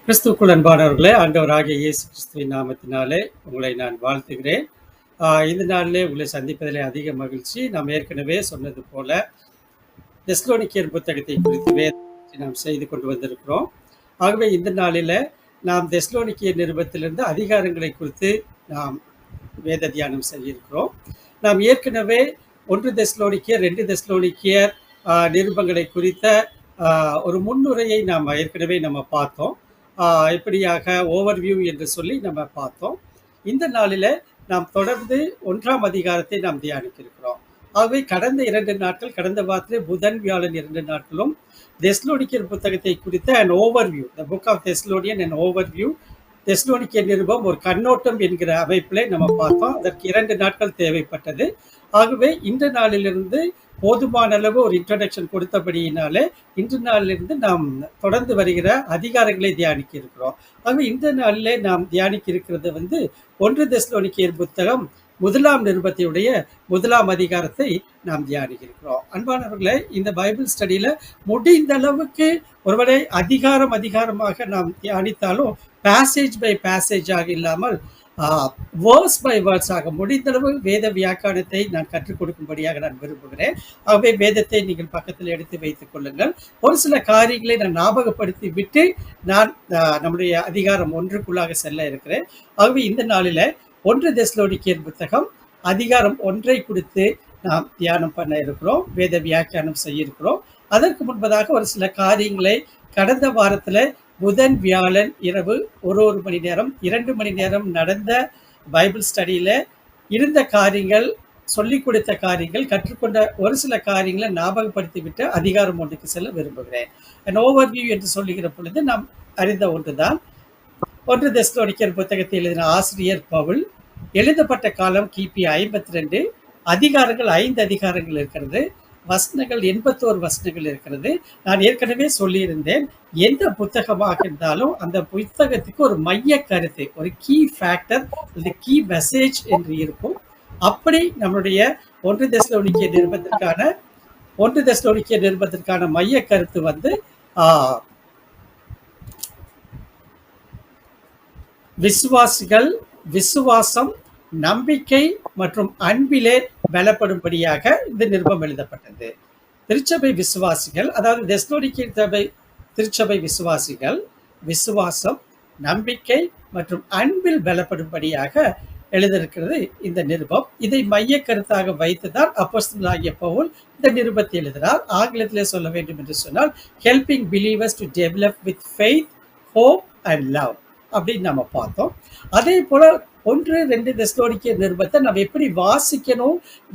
கிறிஸ்துவுக்குள் அன்பானவர்களே, ஆண்டவராகிய இயேசு கிறிஸ்துவின் நாமத்தினாலே உங்களை நான் வாழ்த்துகிறேன். இந்த நாளிலே உங்களை சந்திப்பதிலே அதிக மகிழ்ச்சி. நாம் ஏற்கனவே சொன்னது போல தெஸ்ஸலோனிக்கேயர் புத்தகத்தை குறித்து வேதத்தை நாம் செய்து கொண்டு வந்திருக்கிறோம். ஆகவே இந்த நாளில் நாம் தெஸ்ஸலோனிக்கேயர் நிருபத்திலிருந்து அதிகாரங்களை குறித்து நாம் வேத தியானம் செய்திருக்கிறோம். நாம் ஏற்கனவே 1 தெஸ்ஸலோனிக்கேயர் 2 தெஸ்ஸலோனிக்கேயர் நிருபங்களை குறித்த ஒரு முன்னுரையை நாம் ஏற்கனவே பார்த்தோம். இப்படியாக ஓவர்வியூ என்று சொல்லி நம்ம பார்த்தோம். இந்த நாளில் நாம் தொடர்ந்து 1ஆம் அதிகாரத்தை நாம் தியானிக்க இருக்கிறோம். ஆகவே கடந்த 2 நாட்கள், கடந்த வாரத்திலே புதன் வியாழன் 2 நாட்களும் தெஸ்ஸலோனிக்கேயர் புத்தகத்தை குறித்த and overview, the book of Thessalonian and overview, தெஸ்ஸலோனிக்கேயர் நிருபம் ஒரு கண்ணோட்டம் என்கிற அமைப்பிலே நம்ம பார்த்தோம். அதற்கு 2 நாட்கள் தேவைப்பட்டது. ஆகவே இந்த நாளிலிருந்து போதுமான அளவு ஒரு இன்ட்ரோடக்ஷன் கொடுத்தபடியினாலே இன்று நாளிலிருந்து நாம் தொடர்ந்து வருகிற அதிகாரங்களை தியானிக்க இருக்கிறோம். ஆகவே இந்த நாளிலே நாம் தியானிக்க இருக்கிறது 1 தெஸ்ஸலோனிக்கேயர் புத்தகம் 1ஆம் நிருபத்தையுடைய 1ஆம் அதிகாரத்தை நாம் தியானிக்க இருக்கிறோம். அன்பானவர்களே, இந்த பைபிள் ஸ்டடியில முடிந்த அளவுக்கு ஒருவரை அதிகாரமாக நாம் தியானித்தாலும் பேசேஜ் பை பேசேஜாக இல்லாமல் வேர்ஸ் பை வேர்ட்ஸாக முடிந்தளவு வேத வியாக்கியானத்தை நான் கற்றுக் கொடுக்கும்படியாக நான் விரும்புகிறேன். ஆகவே வேதத்தை நீங்கள் பக்கத்தில் எடுத்து வைத்துக் கொள்ளுங்கள். ஒரு சில காரியங்களை நான் ஞாபகப்படுத்தி விட்டு நான் நம்முடைய அதிகாரம் 1க்குள்ளாக செல்ல இருக்கிறேன். ஆகவே இந்த நாளில் 1 தெஸ்ஸலோனிக்கேயர் புத்தகம் அதிகாரம் 1 குறித்து நாம் தியானம் பண்ண இருக்கிறோம், வேத வியாக்கியானம் செய்ய இருக்கிறோம். அதற்கு முன்பதாக ஒரு சில காரியங்களை கடந்த வாரத்தில் புதன் வியாழன் இரவு ஒரு மணி நேரம் 2 மணி நேரம் நடந்த பைபிள் ஸ்டடியில் இருந்த காரியங்கள், சொல்லிக் கொடுத்த காரியங்கள், கற்றுக்கொண்ட ஒரு சில காரியங்களை ஞாபகப்படுத்திவிட்டு அதிகாரம் 1க்கு செல்ல விரும்புகிறேன். அண்ட் ஓவர்வியூ என்று சொல்லுகிற பொழுது நாம் அறிந்த ஒன்றுதான், 1 தெஸ்ஸலோனிக்கேயர் புத்தகத்தை எழுதின ஆசிரியர் பவுல். எழுதப்பட்ட காலம் கிபி 52. அதிகாரங்கள் 5 அதிகாரங்கள் இருக்கிறது. வசனங்கள் 81 வசனங்கள் இருக்கிறது. நான் ஏற்கனவே சொல்லியிருந்தேன், எந்த புத்தகமாக இருந்தாலும் அந்த புத்தகத்துக்கு ஒரு மைய கருத்து, ஒரு கீ ஃபேக்டர், அந்த கீ மெசேஜ் என்று இருக்கும். அப்படி நம்மளுடைய 1 தெஸ்ஸலோனிக்கேயர் நிருபத்திற்கான மைய கருத்து விசுவாசம், நம்பிக்கை மற்றும் அன்பிலே பலப்படும்படியாக இந்த நிருபம் எழுதப்பட்டது. திருச்சபை விசுவாசிகள், அதாவது தெஸ்ஸலோனிக்கேயர் திருச்சபை விசுவாசிகள் விசுவாசம், நம்பிக்கை மற்றும் அன்பில் பலப்படும்படியாக எழுதியிருக்கிறது இந்த நிருபம். இதை மைய கருத்தாக வைத்துதான் அப்போஸ்தலனாகிய பவுல் இந்த நிருபத்தை எழுதினார். ஆங்கிலத்திலே சொல்ல வேண்டும் என்று சொன்னால், helping believers to develop with faith, hope and love அப்படின்னு நம்ம பார்த்தோம். அதே போல 1-2 தெஸ்ஸலோனிக்கேயர் நிருபத்தை நாம் எப்படி வாசிக்கணும்,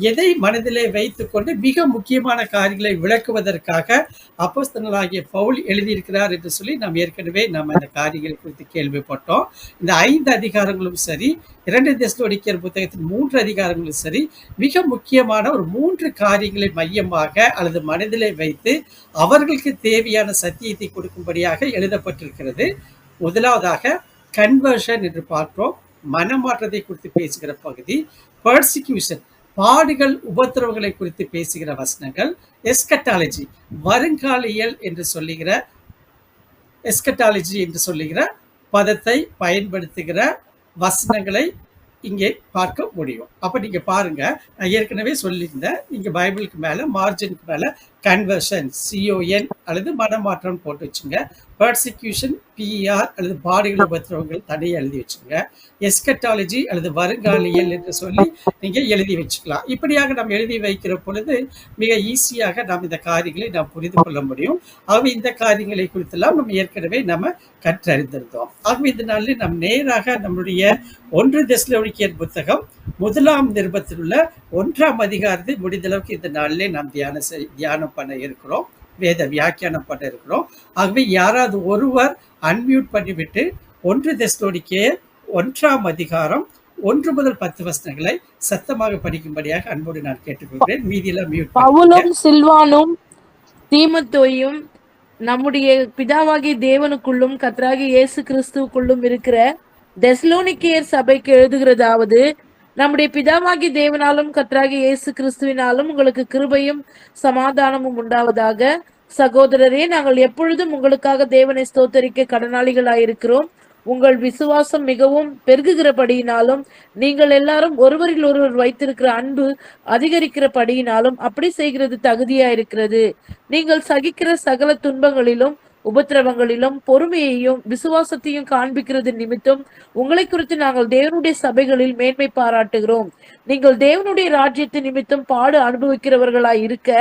எதை மனதிலே வைத்துக்கொண்டு மிக முக்கியமான காரியங்களை விளக்குவதற்காக அப்போஸ்தலனாகிய பவுல் எழுதியிருக்கிறார் என்று சொல்லி நாம் ஏற்கனவே இந்த காரியங்கள் குறித்து கேள்விப்பட்டோம். இந்த 5 அதிகாரங்களும் சரி, 2 தெஸ்ஸலோனிக்கேயர் புத்தகத்தின் 3 அதிகாரங்களும் சரி, மிக முக்கியமான ஒரு 3 காரியங்களை மையமாக அல்லது மனதிலே வைத்து அவர்களுக்கு தேவையான சத்தியத்தை கொடுக்கும்படியாக எழுதப்பட்டிருக்கிறது. முதலாவதாக கன்வர்ஷன் என்று பார்க்கிறோம், மனமாற்றத்தை குறித்து பேசுகிற பகுதி. பர்சிக்யூஷன், பாடுகள் உபத்திரவங்களை குறித்து பேசுகிற வசனங்கள். எஸ்கட்டாலஜி, வருங்காலியல் என்று சொல்லுகிற பதத்தை பயன்படுத்துகிற வசனங்களை இங்கே பார்க்க முடியும். அப்ப நீங்க பாருங்க, நான் ஏற்கனவே சொல்லியிருந்தேன், இங்க பைபிளுக்கு மேல மார்ஜினுக்கு மேல கன்வர்ஷன் CON அல்லது மனமாற்றம் போட்டு வச்சுங்க. பர்சிக்யூஷன் PER அல்லது பாடுகள் உபத்திரவங்கள் தனியாக எழுதி வச்சுங்க. எஸ்கட்டாலஜி அல்லது வருங்காலியல் என்று சொல்லி நீங்க எழுதி வச்சுக்கலாம். இப்படியாக நாம் எழுதி வைக்கிற பொழுது மிக ஈஸியாக நாம் இந்த காரியங்களை நாம் புரிந்து கொள்ள முடியும். ஆகவே இந்த காரியங்களை குறித்தெல்லாம் நம்ம ஏற்கனவே கற்றறிந்திருந்தோம். ஆகவே இந்த நாளில் நாம் நேராக நம்முடைய 1 தெஸ்ஸலோனிக்கேயர் புத்தகம் 1ஆம் நிருபத்தில் உள்ள 1ஆம் அதிகாரத்தை முடிந்தளவுக்கு இந்த நாளிலே நாம் தியானம் பண்ண இருக்கிறோம், வேத வியாக்கியானம் பண்ண இருக்கிறோம். ஆகவே யாராவது ஒருவர் அன்மியூட் பண்ணிவிட்டு 1 தெஸ்ஸலோனிக்கேயர் 1ஆம் அதிகாரம் 1 முதல் 10 வசனங்களை சத்தமாக படிக்கும்படியாக அன்போடு நான் கேட்டுக்கொள்கிறேன். மீதியெல்லாம் மியூட். பவுலும் சில்வானும் தீமோத்தேயும் நம்முடைய பிதாவாகிய தேவனுக்குள்ளும் கர்த்தராகிய இயேசு கிறிஸ்துவுக்குள்ளும் இருக்கிற தெஸ்ஸலோனிக்கேயர் சபைக்கு எழுதுகிறதாவது, நம்முடைய பிதாவாகிய தேவனாலும் கர்த்தராகிய இயேசு கிறிஸ்துவினாலும் உங்களுக்கு கிருபையும் சமாதானமும் உண்டாவதாக. சகோதரரே, நாங்கள் எப்பொழுதும் உங்களுக்காக தேவனை ஸ்தோத்தரிக்க கடனாளிகளாயிருக்கிறோம். உங்கள் விசுவாசம் மிகவும் பெருகுகிறபடியினாலும் நீங்கள் எல்லாரும் ஒருவரில் ஒருவர் வைத்திருக்கிற அன்பு அதிகரிக்கிறபடியினாலும் அப்படி செய்கிறது தகுதியா இருக்கிறது. நீங்கள் சகிக்கிற சகல துன்பங்களிலும் உபத்திரவங்களிலும் பொறுமையையும் விசுவாசத்தையும் காண்பிக்கிறது நிமித்தம் உங்களை குறித்து நாங்கள் தேவனுடைய சபைகளில் மேன்மை பாராட்டுகிறோம். நீங்கள் தேவனுடைய ராஜ்யத்தின் நிமித்தம் பாடு அனுபவிக்கிறவர்களாய் இருக்க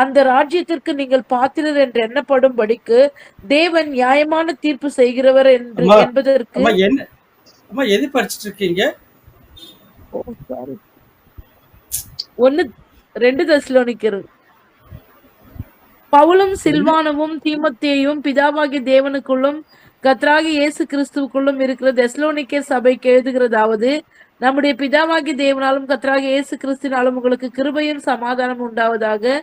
அந்த ராஜ்யத்திற்கு நீங்கள் பாத்திரர் என்று எண்ணப்படும்படிக்கு தேவன் நியாயமான தீர்ப்பு செய்கிறவர் என்று அம்மா என்பதற்கு அம்மா என்ன அம்மா எது படிச்சுட்டு இருக்கீங்க? 2 தெசலோனிக்கர். பவுலும் சில்வானுவும் தீமோத்தேயும் பிதாவாகிய தேவனுக்குள்ளும் கர்த்தராகிய இயேசு கிறிஸ்துவுக்குள்ளும் இருக்கிற தெசலோனிக்கேர் சபைக்கு எழுதுகிறதாவது, நம்முடைய பிதாவாகிய தேவனாலும் கர்த்தராகிய இயேசு கிறிஸ்துவினாலும் உங்களுக்கு கிருபையும் சமாதானம் உண்டாவதாக.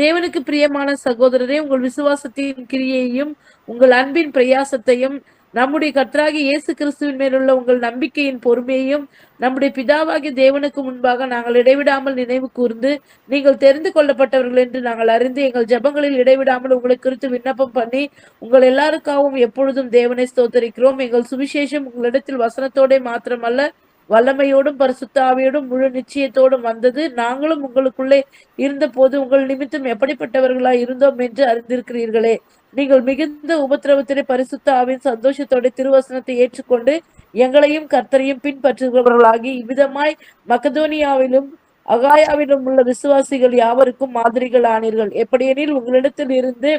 தேவனுக்கு பிரியமான சகோதரரே, உங்கள் விசுவாசத்தின் கிரியையையும் உங்கள் அன்பின் பிரயாசத்தையும் நம்முடைய கர்த்தராகிய இயேசு கிறிஸ்துவின் மேலுள்ள உங்கள் நம்பிக்கையின் பொறுமையையும் நம்முடைய பிதாவாகிய தேவனுக்கு முன்பாக நாங்கள் இடைவிடாமல் நினைவு கூர்ந்து, நீங்கள் தெரிந்து கொள்ளப்பட்டவர்கள் என்று நாங்கள் அறிந்து எங்கள் ஜெபங்களில் இடைவிடாமல் உங்களை குறித்து விண்ணப்பம் பண்ணி உங்கள் எல்லாருக்காகவும் எப்பொழுதும் தேவனை ஸ்தோத்தரிக்கிறோம். எங்கள் சுவிசேஷம் உங்களிடத்தில் வசனத்தோட மாத்திரமல்ல, வல்லமையோடும் பரிசுத்த ஆவியோடும் முழு நிச்சயத்தோடும் வந்தது. நாங்களும் உங்களுக்குள்ளே இருந்த போது உங்கள் நிமித்தம் எப்படிப்பட்டவர்களாய் இருந்தோம் என்று அறிந்திருக்கிறீர்களே. நீங்கள் மிகுந்த உபத்திரவத்திலே பரிசுத்த ஆவியின் சந்தோஷத்தோட திருவசனத்தை ஏற்றுக்கொண்டு எங்களையும் கர்த்தரையும் பின்பற்றுகிறவர்களாகி இவ்விதமாய் மக்கதோனியாவிலும் அகாயாவிலும் உள்ள விசுவாசிகள் யாவருக்கும் மாதிரிகள் ஆனீர்கள். எப்படியெனில் உங்களிடத்தில் இருந்து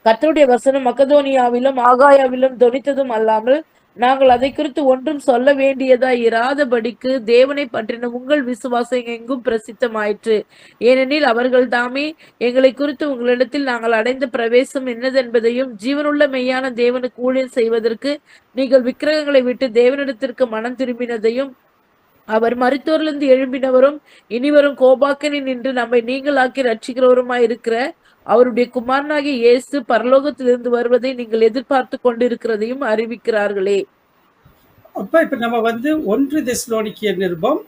கர்த்தருடைய வசனம் மக்கதோனியாவிலும் ஆகாயாவிலும் தொனித்ததும் அல்லாமல் நாங்கள் அதை குறித்து ஒன்றும் சொல்ல வேண்டியதாய் இராதபடிக்கு தேவனை பற்றின உங்கள் விசுவாசம் எங்கும் பிரசித்தமாயிற்று. ஏனெனில் அவர்கள் தாமே எங்களை குறித்து உங்களிடத்தில் நாங்கள் அடைந்த பிரவேசம் என்னதென்பதையும் ஜீவனுள்ள மெய்யான தேவனுக்கு ஊழியம் செய்வதற்கு நீங்கள் விக்கிரகங்களை விட்டு தேவனிடத்திற்கு மனம் திரும்பினதையும் அவர் மரித்தோரிலிருந்து எழும்பினவரும் இனிவரும் கோபாக்கனில் நின்று நம்மை நீங்களாக்கி ரட்சிக்கிறவருமாய் இருக்கிற அவருடைய குமாரனாகிய இயேசு பரலோகத்திலிருந்து வருவதை நீங்கள் எதிர்பார்த்து கொண்டிருக்கிறதையும் அறிவிக்கிறார்களே. இப்ப நம்ம 1 தெசலோனிக்கேயர் நிருபம்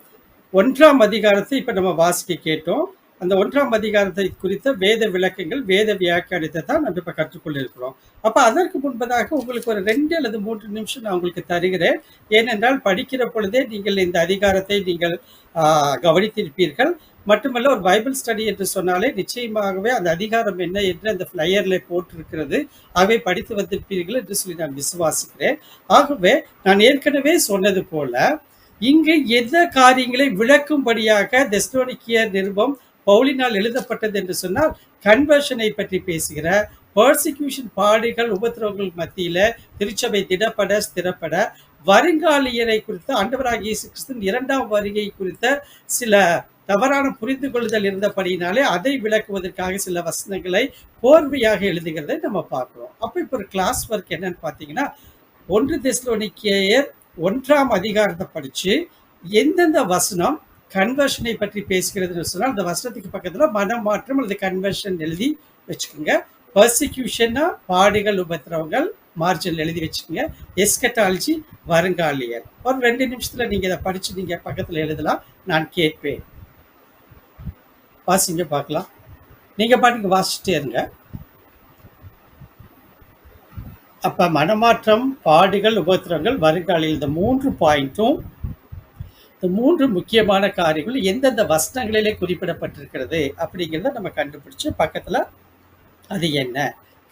1ஆம் அதிகாரத்தை இப்ப நம்ம வாசிக்க கேட்டோம். அந்த 1ஆம் அதிகாரத்தை குறித்த வேத விளக்கங்கள், வேத வியாக்கியானத்தை தான் நம்ம இப்ப கற்றுக்கொள்ள இருக்கிறோம். அப்ப அதற்கு முன்பதாக உங்களுக்கு ஒரு 2 அல்லது 3 நிமிஷம் நான் உங்களுக்கு தருகிறேன். ஏனென்றால் படிக்கிற பொழுதே நீங்கள் இந்த அதிகாரத்தை நீங்கள் கவனித்திருப்பீர்கள். மட்டுமல்ல, ஒரு பைபிள் ஸ்டடி என்று சொன்னாலே நிச்சயமாகவே அந்த அதிகாரம் என்ன என்று அந்த ஃபிளையர்ல போட்டிருக்கிறது. ஆகவே படித்து வந்திருப்பீர்கள் என்று சொல்லி நான் விசுவாசிக்கிறேன். ஆகவே நான் ஏற்கனவே சொன்னது போல இங்கு எந்த காரியங்களை விளக்கும்படியாக தெசலோனிக்கேயர் நிருபம் பவுலினால் எழுதப்பட்டது என்று சொன்னால், கன்வர்ஷனை பற்றி பேசுகிற, பர்சிக்யூஷன் பாடுகள் உபத்திரவங்கள் மத்தியில திருச்சபை திடப்பட ஸ்திரப்பட, வருங்காலியரை குறித்த ஆண்டவராகிய இயேசு கிறிஸ்துவின் 2ஆம் வருகை குறித்த சில தவறான புரிந்து கொள்ளுதல் இருந்தபடினாலே அதை விளக்குவதற்காக சில வசனங்களை கோர்வையாக எழுதுகிறதை நம்ம பார்க்கிறோம். அப்ப இப்ப ஒரு கிளாஸ் ஒர்க் என்னன்னு பார்த்தீங்கன்னா, 1 தெசலோனிக்கேயர் 1ஆம் அதிகாரத்தை படிச்சு எந்தெந்த வசனம் கன்வர்ஷனை பற்றி பேசுகிறதுன்னு சொன்னால் அந்த வசனத்துக்கு பக்கத்துல மனமாற்றம் அல்லது கன்வர்ஷன் எழுதி வச்சுக்கோங்க. பர்சிக்யூஷன்னா பாடுகள் உபத்திரவங்கள் மார்ஜின் எழுதி வச்சுக்கோங்க. எஸ்கட்டாலஜி வருங்காலியர். ஒரு 2 நிமிஷத்துல நீங்க இதை படிச்சு நீங்க பக்கத்துல எழுதலாம். நான் கேட்பேன். வாசிங்க பார்க்கலாம். நீங்க பாட்டுக்கு வாசிச்சுட்டே இருங்க. அப்ப மனமாற்றம், பாடுகள், உபத்திரங்கள், வருங்காலில் இந்த 3 பாயிண்ட்டும், இந்த 3 முக்கியமான காரியங்கள் எந்தெந்த வசனங்களிலே குறிப்பிடப்பட்டிருக்கிறது அப்படிங்கிறத நம்ம கண்டுபிடிச்சு பக்கத்துல அது என்ன,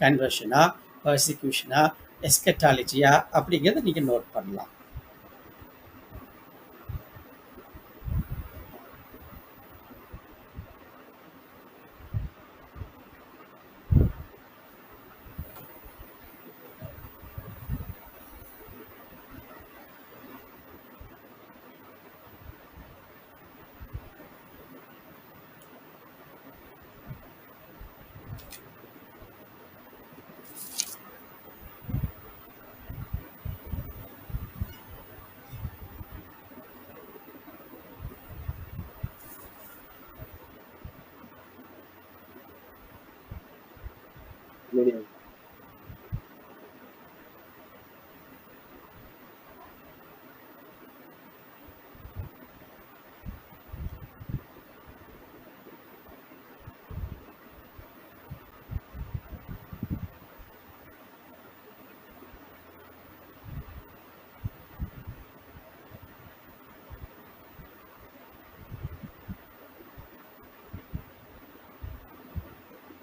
கன்வர்ஷனா, பர்சிக்யூஷனா, எஸ்கட்டாலஜியா அப்படிங்கிறத நீங்க நோட் பண்ணலாம்.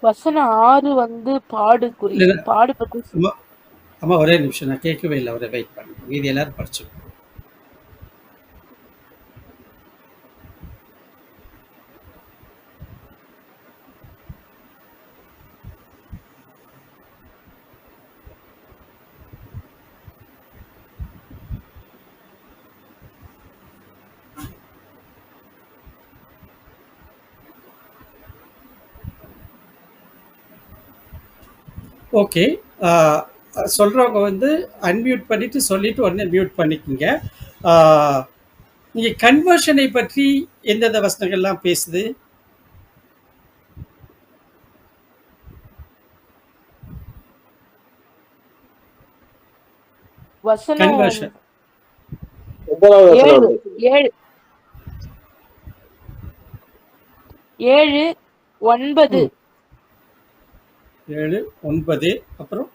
வசனம் 6 வந்து இல்ல, பாடு பத்தி அம்மா அம்மா ஒரே நிமிஷம், நான் கேட்கவே இல்லை, அவரை வெயிட் பண்ணுங்க, மீதி எல்லாரும் படிச்சுக்கோங்க. ஓகே. சொல்றவங்க வந்து அன்மியூட் பண்ணிட்டு சொல்லிட்டு உடனே மியூட் பண்ணிக்கோங்க. நீங்க கன்வர்ஷனை பற்றி எந்தெந்த வசனங்கள்லாம் பேசுது? வசனம் கன்வர்ஷன் 7 7 7 9 7 9 அப்புறம்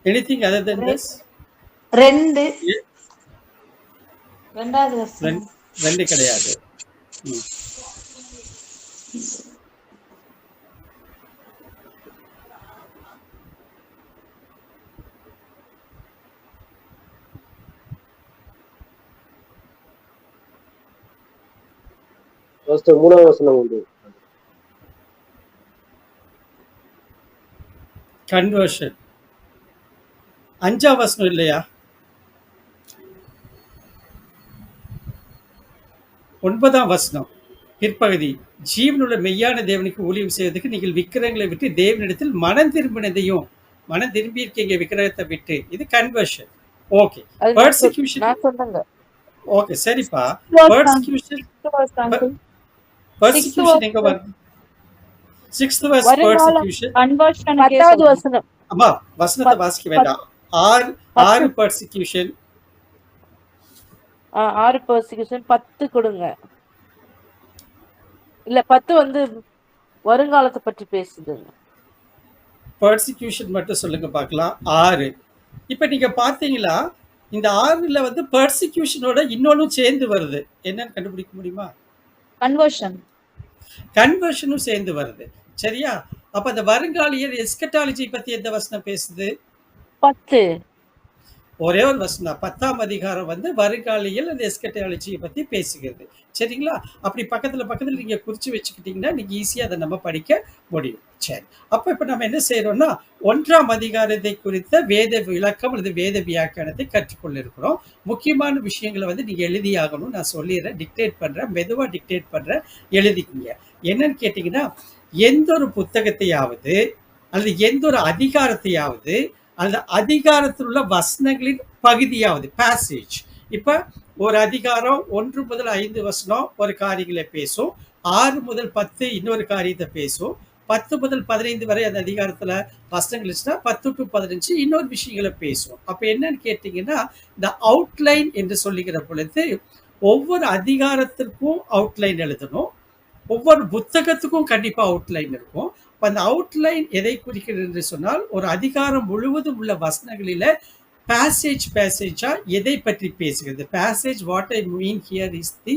எனிதிங் அதர் தென் திஸ்? 2 ரெண்டாவது வசனம் 2 கிடையாது. மூணாவது வசனம் உண்டு. கன்வர்ஷன் 5ஆம் வசனம் இல்லையா? 9ஆம் வசனம் பிற்பகுதி, ஜீவனுள்ள மெய்யான தேவனுக்கு ஊழியம் செய்வதற்கு நீங்கள் விக்கிரகங்களை விட்டு தேவனிடத்தில் மனம் திரும்பினதையும், மனம் திரும்பி இருக்கீங்க விக்கிரகத்தை விட்டு. இது கன்வர்ஷன். ஓகே. பெர்சிக்யூஷன் நான் சொன்னேங்க. ஓகே, சரிப்பா. பெர்சிக்யூஷன் எங்க வருது? 6th verse persecution. 10வது வசனம். அம்மா வசனத்தை வாசிக்க வேண்டாம். 6 persecution. 6 பெர்சிக்யூஷன் 10 கொடுங்க. இல்ல 10 வந்து வருங்காலத்தை பற்றி பேசுதுங்க. persecution மட்டும் சொல்லுங்க பார்க்கலாம். 6. இப்ப நீங்க பாத்தீங்களா, இந்த 6ல வந்து persecutionோட இன்னொன்னும் சேர்ந்து வருது. என்னன்னு கண்டுபிடிக்க முடியுமா? கன்வர்ஷனும் சேர்ந்து வருது. சரியா? அப்ப அந்த வருங்காலியல் எஸ்கட்டாலஜி பத்தி எந்த வசனம் பேசுது? 10. ஒரே ஒரு வசனம் 10ஆம் அதிகாரம் வந்து வருங்காலியல் அந்த எஸ்கட்டாலஜியை பத்தி பேசுகிறது. சரிங்களா? அப்படி பக்கத்துல நீங்க குறிச்சு வச்சுக்கிட்டீங்கன்னா நீங்க ஈஸியா அதை நம்ம படிக்க முடியும். சரி, அப்ப இப்ப நம்ம என்ன செய்யறோம்னா 1ஆம் அதிகாரத்தை குறித்த வேத விளக்கம் அல்லது வேத வியாக்கியானத்தை கற்றுக்கொள்ள இருக்கிறோம். முக்கியமான விஷயங்களை வந்து நீங்க எழுதியாகணும். நான் சொல்லிடுறேன், டிக்டேட் பண்றேன், மெதுவா டிக்டேட் பண்றேன், எழுதிக்குங்க. என்னன்னு கேட்டீங்கன்னா, எந்த ஒரு புத்தகத்தையாவது அல்லது எந்த ஒரு அதிகாரத்தையாவது அல்லது அதிகாரத்தில் உள்ள வசனங்களின் பகுதியாவது பேசேஜ். இப்ப ஒரு அதிகாரம் 1 முதல் 5 வசனம் ஒரு காரியங்களை பேசும், 6 முதல் 10 இன்னொரு காரியத்தை பேசும், 10 முதல் 15 வரை அந்த அதிகாரத்துல வசனங்கள் இருந்துச்சுன்னா 10 to 15 இன்னொரு விஷயங்களை பேசும். அப்ப என்னன்னு கேட்டீங்கன்னா, இந்த அவுட்லைன் என்று சொல்லுகிற பொழுது ஒவ்வொரு அதிகாரத்திற்கும் அவுட்லைன் எழுதணும், ஒவ்வொரு புத்தகத்துக்கும் கண்டிப்பா அவுட்லைன் இருக்கும். அந்த அவுட்லைன் எதை குறிக்கிறது என்று சொன்னால், ஒரு அதிகாரம் முழுவதும் உள்ள வசனங்களில பேசேஜா எதை பற்றி பேசுகிறது. Passage what I mean here is the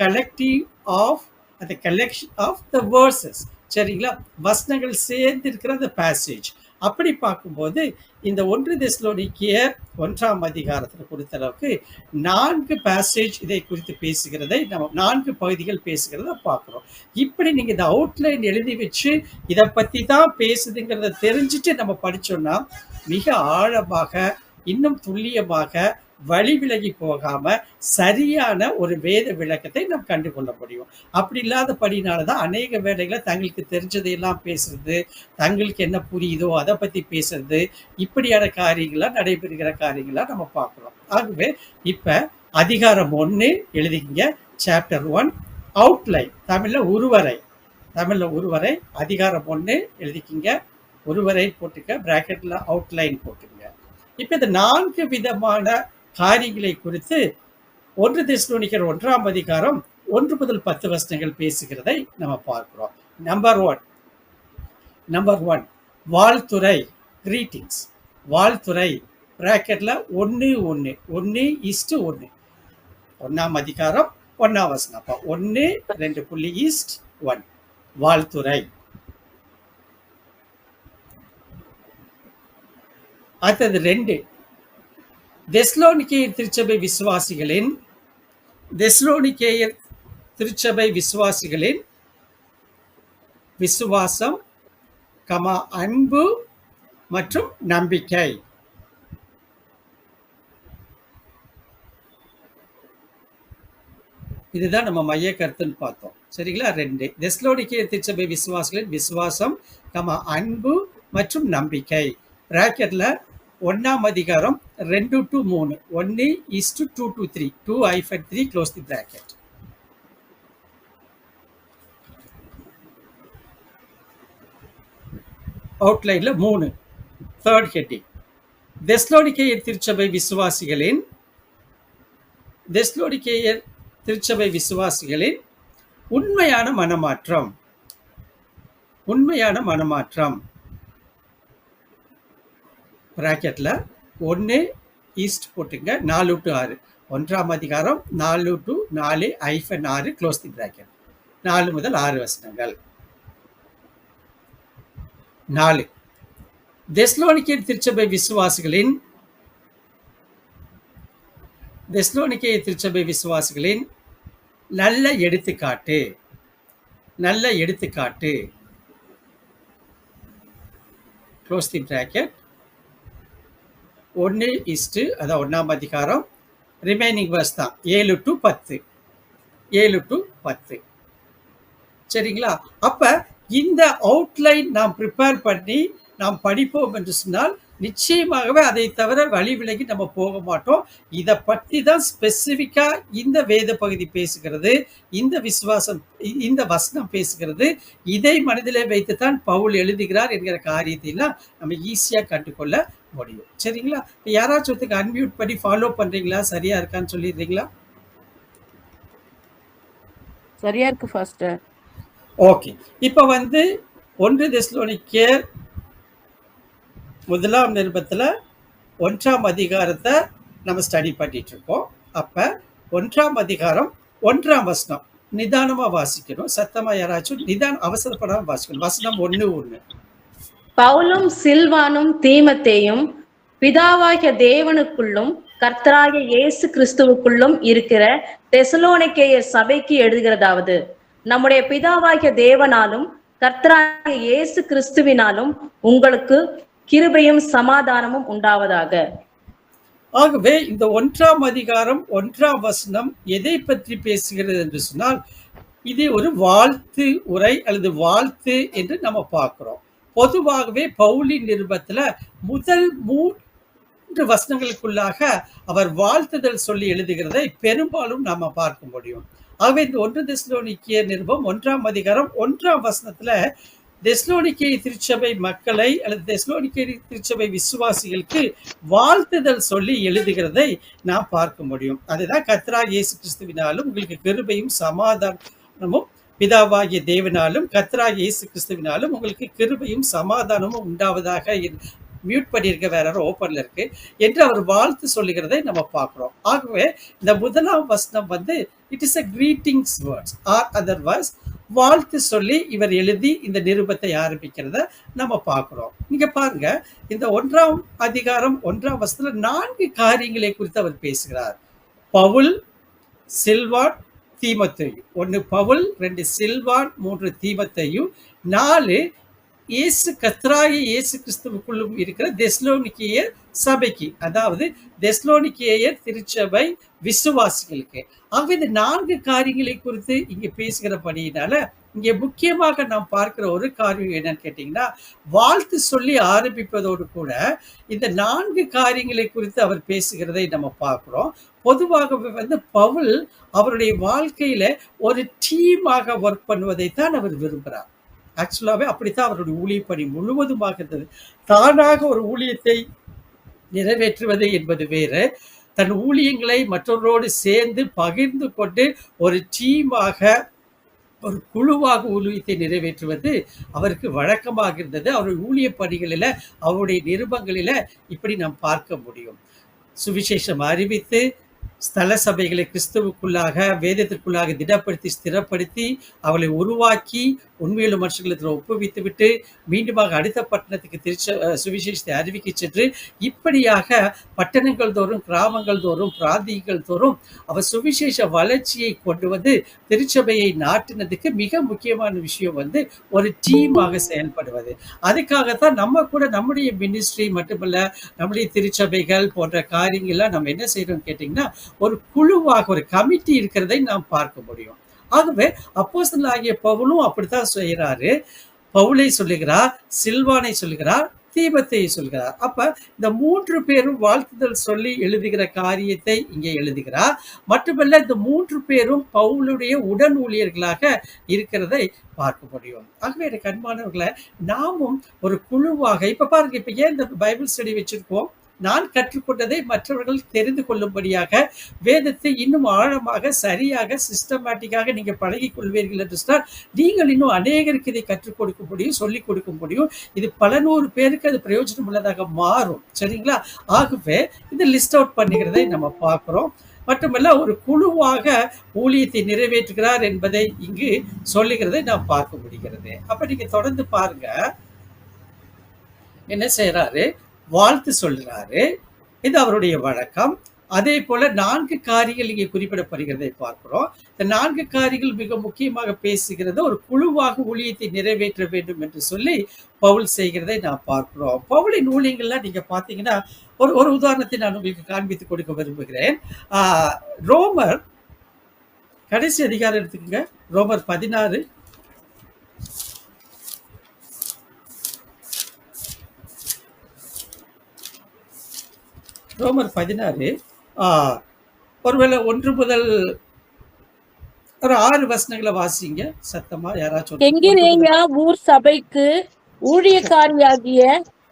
collective of அந்த கலெக்ஷன் ஆஃப் த வேர்சஸ். சரிங்களா? வசனங்கள் சேர்ந்து இருக்கிற அந்த பேசேஜ். அப்படி பார்க்கும்போது இந்த 1 தெசலோனிக்கேயர் 1ஆம் அதிகாரத்தில் கொடுத்த அளவுக்கு 4 பேசேஜ் இதை குறித்து பேசுகிறதை நம்ம 4 பகுதிகள் பேசுகிறத பார்க்குறோம். இப்படி நீங்கள் இந்த அவுட்லைன் எழுதி வச்சு இதை பற்றி தான் பேசுதுங்கிறத தெரிஞ்சுட்டு நம்ம படித்தோம்னா மிக ஆழமாக, இன்னும் துல்லியமாக, வழி விலகி போகாம சரியான ஒரு வேத விளக்கத்தை நாம் கண்டுகொள்ள முடியும். அப்படி இல்லாதபடினாலதான் அநேக வேளைகளை தங்களுக்கு தெரிஞ்சதையெல்லாம் பேசுறது, தங்களுக்கு என்ன புரியுதோ அதை பத்தி பேசுறது, இப்படியான காரியங்களா நடைபெறுகிற காரியங்களா நம்ம பார்க்கிறோம். ஆகவே இப்ப அதிகாரம் 1 எழுதிக்கிங்க. சாப்டர் 1 அவுட்லைன், தமிழ்ல உருவரை, அதிகாரம் 1 எழுதிக்கிங்க. உருவரை போட்டுக்க, பிராக்கெட்ல அவுட்லைன் போட்டுங்க. இப்ப இந்த 4 விதமான காரியங்களை குறித்து 1 தெசலோனிக்கேயர் 1ஆம் அதிகாரம் 1 முதல் 10 வசனங்கள் பேசுகிறதை நம்ம பார்க்கிறோம். நம்பர் 1 வாழ்த்துறை, கிரீட்டிங்ஸ். வாழ்த்துறை பிராக்கெட்ல 1:1 1:1. 1ஆம் அதிகாரம் 1ஆம் வசனம். அப்ப 1 2 புள்ளி ஈஸ்ட் 1 வாழ்த்துறை. அடுத்தது 2, தெஸ்லோனிக்கேயர் திருச்சபை விசுவாசிகளின் விசுவாசம், அன்பு மற்றும் நம்பிக்கை. இதுதான் நம்ம மைய கருத்துன்னு பார்த்தோம். சரிங்களா? 2, தெஸ்லோனிக்கேயர் திருச்சபை விசுவாசிகளின் விசுவாசம், அன்பு மற்றும் நம்பிக்கை. பிராக்கெட்ல 1ஆம் அதிகாரம் 2 to 3, 1:2 to 3, 2-3, close the bracket. அவுட்லைன்ல 3, தேர்ட் ஹெட்டிங், தெஸ்லோனிக்கேயர் திருச்சபை விசுவாசிகளின் உண்மையான மனமாற்றம். பிராக்கெட்ல 1 ஈஸ்ட் போட்டுங்க, 4 to 6, 1ஆம் அதிகாரம் 4 to 4-6, க்ளோஸ் தி பிராக்கெட். 4 முதல் 6 வசனங்கள். 4, தெஸ்லோனிக்கேயர் திருச்சபை விசுவாசிகளின் நல்ல எடுத்துக்காட்டு, க்ளோஸ் தி பிராக்கெட். 1 ஈஸ்ட், அதான் 1ஆம் அதிகாரம், ரிமைனிங் வர்ஸ் தான் 7 to 10. சரிங்களா? அப்ப இந்த அவுட்லைன் நாம் ப்ரிப்பேர் பண்ணி நாம் படிப்போம் என்று சொன்னால் நிச்சயமாகவே அதை தவிர வழி விலகி நம்ம போக மாட்டோம். இதை பற்றி தான் ஸ்பெசிஃபிக்கா இந்த வேத பகுதி பேசுகிறது, இந்த வசனம் பேசுகிறது. இதை மனதிலே வைத்துத்தான் பவுல் எழுதுகிறார் என்கிற காரியத்தைலாம் நம்ம ஈஸியா கண்டுகொள்ள முடியும். சரிங்களா? யாராச்சும் அன்மியூட் பண்ணி ஃபாலோ பண்றீங்களா? சரியா இருக்கான்னு சொல்லிடுறீங்களா? சரியா இருக்கு ஃபாஸ்டர். ஓகே. இப்ப 1 தெஸ்லோனிக்கேயர் 1ஆம் நிருபத்துல 1ஆம் அதிகாரத்தை நம்ம ஸ்டடி பண்ணிட்டு இருக்கோம். அப்ப 1ஆம் அதிகாரம் 1ஆம் வசனம் நிதானமா வாசிக்கணும். சத்தமா யாராச்சும் அவசரப்படாம வாசிக்கணும். வசனம் 1:1. பவுலும் சில்வானும் தீமத்தேயும் பிதாவாகிய தேவனுக்குள்ளும் கர்த்தராகிய இயேசு கிறிஸ்துவுக்குள்ளும் இருக்கிற தெசலோனிக்கேயர் சபைக்கு எழுதுகிறதாவது, நம்முடைய பிதாவாகிய தேவனாலும் கர்த்தராகிய இயேசு கிறிஸ்துவினாலும் உங்களுக்கு கிருபையும் சமாதானமும் உண்டாவதாக. ஆகவே இந்த 1ஆம் அதிகாரம் 1ஆம் வசனம் எதை பற்றி பேசுகிறது என்று சொன்னால், இது ஒரு வாழ்த்து உரை அல்லது வாழ்த்து என்று நம்ம பார்க்கிறோம். பொதுவாகவே பவுலின் நிருபத்துல முதல் 3 வசனங்களுக்குள்ளாக அவர் வாழ்த்துதல் சொல்லி எழுதுகிறதை பெரும்பாலும் நாம பார்க்க முடியும். ஆகவே இந்த 1 தெஸ்லோனிக்கேயர் நிருபம் 1ஆம் அதிகாரம் 1ஆம் வசனத்துல தெஸ்லோனிக்கேயர் திருச்சபை மக்களை அல்லது தெஸ்லோனிக்கேயர் திருச்சபை விசுவாசிகளுக்கு வாழ்த்துதல் சொல்லி எழுதுகிறதை நாம் பார்க்க முடியும். அதுதான் கர்த்தராகிய இயேசு கிறிஸ்துவினாலும் உங்களுக்கு கிருபையும் சமாதானமும், பிதாவாகிய தேவனாலும் கர்த்தராகிய இயேசு கிறிஸ்துவினாலும் உங்களுக்கு கிருபையும் சமாதானமும் உண்டாவதாக. மியூட் பண்ணியிருக்க, வேற ஓப்பன்ல இருக்கு என்று அவர் வாழ்த்து சொல்லுகிறதை நம்ம பார்க்கிறோம். ஆகவே இந்த முதலாம் வசனம் it is a greetings words or otherwise வாழ்த்து சொல்லி இவர் எழுதி இந்த நிருபத்தை ஆரம்பிக்கிறத நம்ம பார்க்கிறோம். நீங்க பாருங்க, இந்த 1ஆம் அதிகாரம் 1ஆம் வசனத்துல 4 காரியங்களை குறித்து அவர் பேசுகிறார். பவுல், சில்வான், தீமோத்தேயு. 1 பவுல், 2 சில்வான், 3 தீமோத்தேயு, 4 கர்த்தராகிய இயேசு கிறிஸ்துவுக்குள்ளும் இருக்கிற தெஸ்லோனிக்கேயர் சபைக்கு, அதாவது தெஸ்லோனிக்கேயர் திருச்சபை விசுவாசிகளுக்கு. ஆகவே இந்த 4 காரியங்களை குறித்து இங்க பேசுகிறபடியினால இங்க முக்கியமாக நாம் பார்க்கிற ஒரு காரியம் என்னன்னு கேட்டீங்கன்னா, வாழ்த்து சொல்லி ஆரம்பிப்பதோடு கூட இந்த 4 காரியங்களை குறித்து அவர் பேசுகிறதை நம்ம பார்க்கிறோம். பொதுவாகவே பவுல் அவருடைய வாழ்க்கையில ஒரு டீமாக ஒர்க் பண்ணுவதைத்தான் அவர் விரும்புகிறார். ஆக்சுவலாவே அப்படித்தான் அவருடைய ஊழிய பணி முழுவதுமாக இருந்தது. தானாக ஒரு ஊழியத்தை நிறைவேற்றுவது என்பது வேறு, தன் ஊழியங்களை மற்றவர்களோடு சேர்ந்து பகிர்ந்து கொண்டு ஒரு டீமாக, ஒரு குழுவாக ஊழியத்தை நிறைவேற்றுவது அவருக்கு வழக்கமாக இருந்தது. அவருடைய ஊழிய பணிகளில, அவருடைய நிருபங்களில இப்படி நாம் பார்க்க முடியும். சுவிசேஷம் அறிவித்து ஸ்தல சபைகளை கிறிஸ்துவுக்குள்ளாக, வேதத்திற்குள்ளாக திடப்படுத்தி, ஸ்திரப்படுத்தி, அவளை உருவாக்கி உண்மையுள்ள மனுஷர்களிடத்தில் ஒப்புவித்து விட்டு மீண்டுமாக அடுத்த பட்டணத்துக்கு சுவிசேஷத்தை அறிவிக்க சென்று இப்படியாக பட்டணங்கள் தோறும், கிராமங்கள் தோறும், பிராந்தியங்கள் தோறும் அவர் சுவிசேஷ வளர்ச்சியை கொண்டு வந்து திருச்சபையை நாட்டினதுக்கு மிக முக்கியமான விஷயம் வந்து ஒரு டீமாக செயல்படுவது. அதுக்காகத்தான் நம்ம கூட நம்முடைய மினிஸ்ட்ரி மட்டுமல்ல, நம்முடைய திருச்சபைகள் போன்ற காரியங்கள்லாம் நம்ம என்ன செய்யறோம் கேட்டீங்கன்னா, ஒரு குழுவாக ஒரு கமிட்டி இருக்கிறதை நாம் பார்க்க முடியும். ஆகவே அப்போஸ்தலனாகிய பவுலும் அப்படித்தான் செய்யறாரு. பவுலை சொல்லுகிறார், சில்வானை சொல்லுகிறார், தீமோத்தேயை சொல்கிறார். அப்ப இந்த 3 பேரும் வாழ்த்துதல் சொல்லி எழுதுகிற காரியத்தை இங்கே எழுதுகிறார். மட்டுமல்ல, இந்த 3 பேரும் பவுலுடைய உடன் ஊழியர்களாக இருக்கிறதை பார்க்க முடியும். ஆகவே எனக்கு அன்பானவர்களே, நாமும் ஒரு குழுவாக இப்ப பாருங்க, இப்ப ஏன் இந்த பைபிள் ஸ்டடி வச்சிருக்கோம்? நான் கற்றுக்கொண்டதை மற்றவர்கள் தெரிந்து கொள்ளும்படியாக, வேதத்தை இன்னும் ஆழமாக, சரியாக, சிஸ்டமேட்டிக்காக நீங்க பழகிக் கொள்வீர்கள் என்று சொன்னால், நீங்கள் இன்னும் அநேகருக்கு இதை கற்றுக் கொடுக்க முடியும், சொல்லிக் கொடுக்க முடியும். இது பல 100 பேருக்கு அது பிரயோஜனம் உள்ளதாக மாறும். சரிங்களா? ஆகவே இது லிஸ்ட் அவுட் பண்ணுகிறதை நம்ம பார்க்கிறோம். மட்டுமல்ல, ஒரு குழுவாக ஊழியத்தை நிறைவேற்றுகிறார் என்பதை இங்கு சொல்லுகிறதை நாம் பார்க்க முடிகிறது. அப்ப நீங்க தொடர்ந்து பாருங்க, என்ன செய்யறாரு? வாழ்த்து சொல்றாரு. இது அவருடைய வழக்கம். அதே போல 4 காரியங்கள் இங்கே குறிப்பிடப்படுகிறதை பார்க்கிறோம். இந்த 4 காரியங்கள் மிக முக்கியமாக பேசுகிறது. ஒரு குழுவாக ஊழியத்தை நிறைவேற்ற வேண்டும் என்று சொல்லி பவுல் செய்கிறதை நாம் பார்க்கிறோம். பவுலின் ஊழியங்கள்லாம் நீங்க பார்த்தீங்கன்னா, ஒரு உதாரணத்தை நான் உங்களுக்கு காண்பித்து கொடுக்க விரும்புகிறேன். ரோமர் கடைசி அதிகாரம் எடுத்துக்கோங்க. ரோமர் 16 ரோமர் 16 ஒருவேளை 1 முதல் ஒரு 6 வசனங்களை வாசிங்க சத்தமா. யாராச்சும் கெங்கிரேயா ஊர் சபைக்கு ஊழியக்காரியாகிய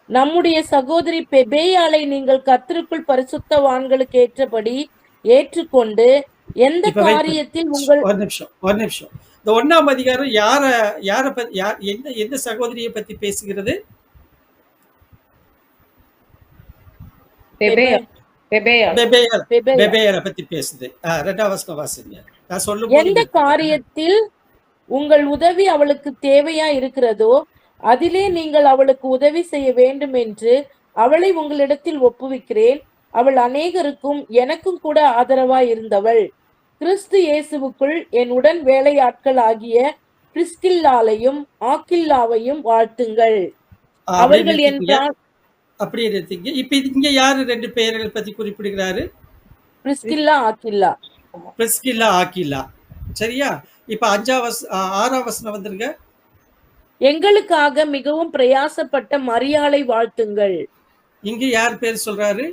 நம்முடைய சகோதரி பெபேயாளை நீங்கள் கர்த்தருக்குள் பரிசுத்தவான்களுக்கு ஏற்றபடி ஏற்றுக்கொண்டு எந்த காரியத்தில் உங்கள் ஒரு நிமிஷம். இந்த 1ஆம் அதிகாரம் எந்த சகோதரியை பத்தி பேசுகிறது? பெபேயாளை பத்தி பேசுது. 2ஆம் வசனம் வாசிங்க. நான் சொல்லும் எந்த காரியத்தில் உங்கள் உதவி அவளுக்கு தேவையா இருக்கிறதோ அதிலே நீங்கள் அவளுக்கு உதவி செய்ய வேண்டும் என்று அவளை உங்களிடத்தில் ஒப்புவிக்கிறேன். அவள் அநேகருக்கும் எனக்கும் கூட ஆதரவாய் இருந்தவள். கிறிஸ்து இயேசுவுக்குள் என் உடன் வேலையாட்கள் ஆகிய பிரிஸ்கில்லாவையும் ஆக்கில்லாவையும் வாழ்த்துங்கள். அவர்கள் என்றால் அப்படி இருந்தீங்க. இப்ப இங்க யாரு 2 பெயர்கள் பத்தி குறிப்பிடுகிறாரு? Priscilla, Aquila. Priscilla, Aquila. சரியா? இப்ப 6ஆம் வசனம் வந்துருங்க. எங்களுக்காக மிகவும் பிரயாசப்பட்ட மரியாளை வாழ்த்துங்கள். இங்க யார் பேர் சொல்றாரு?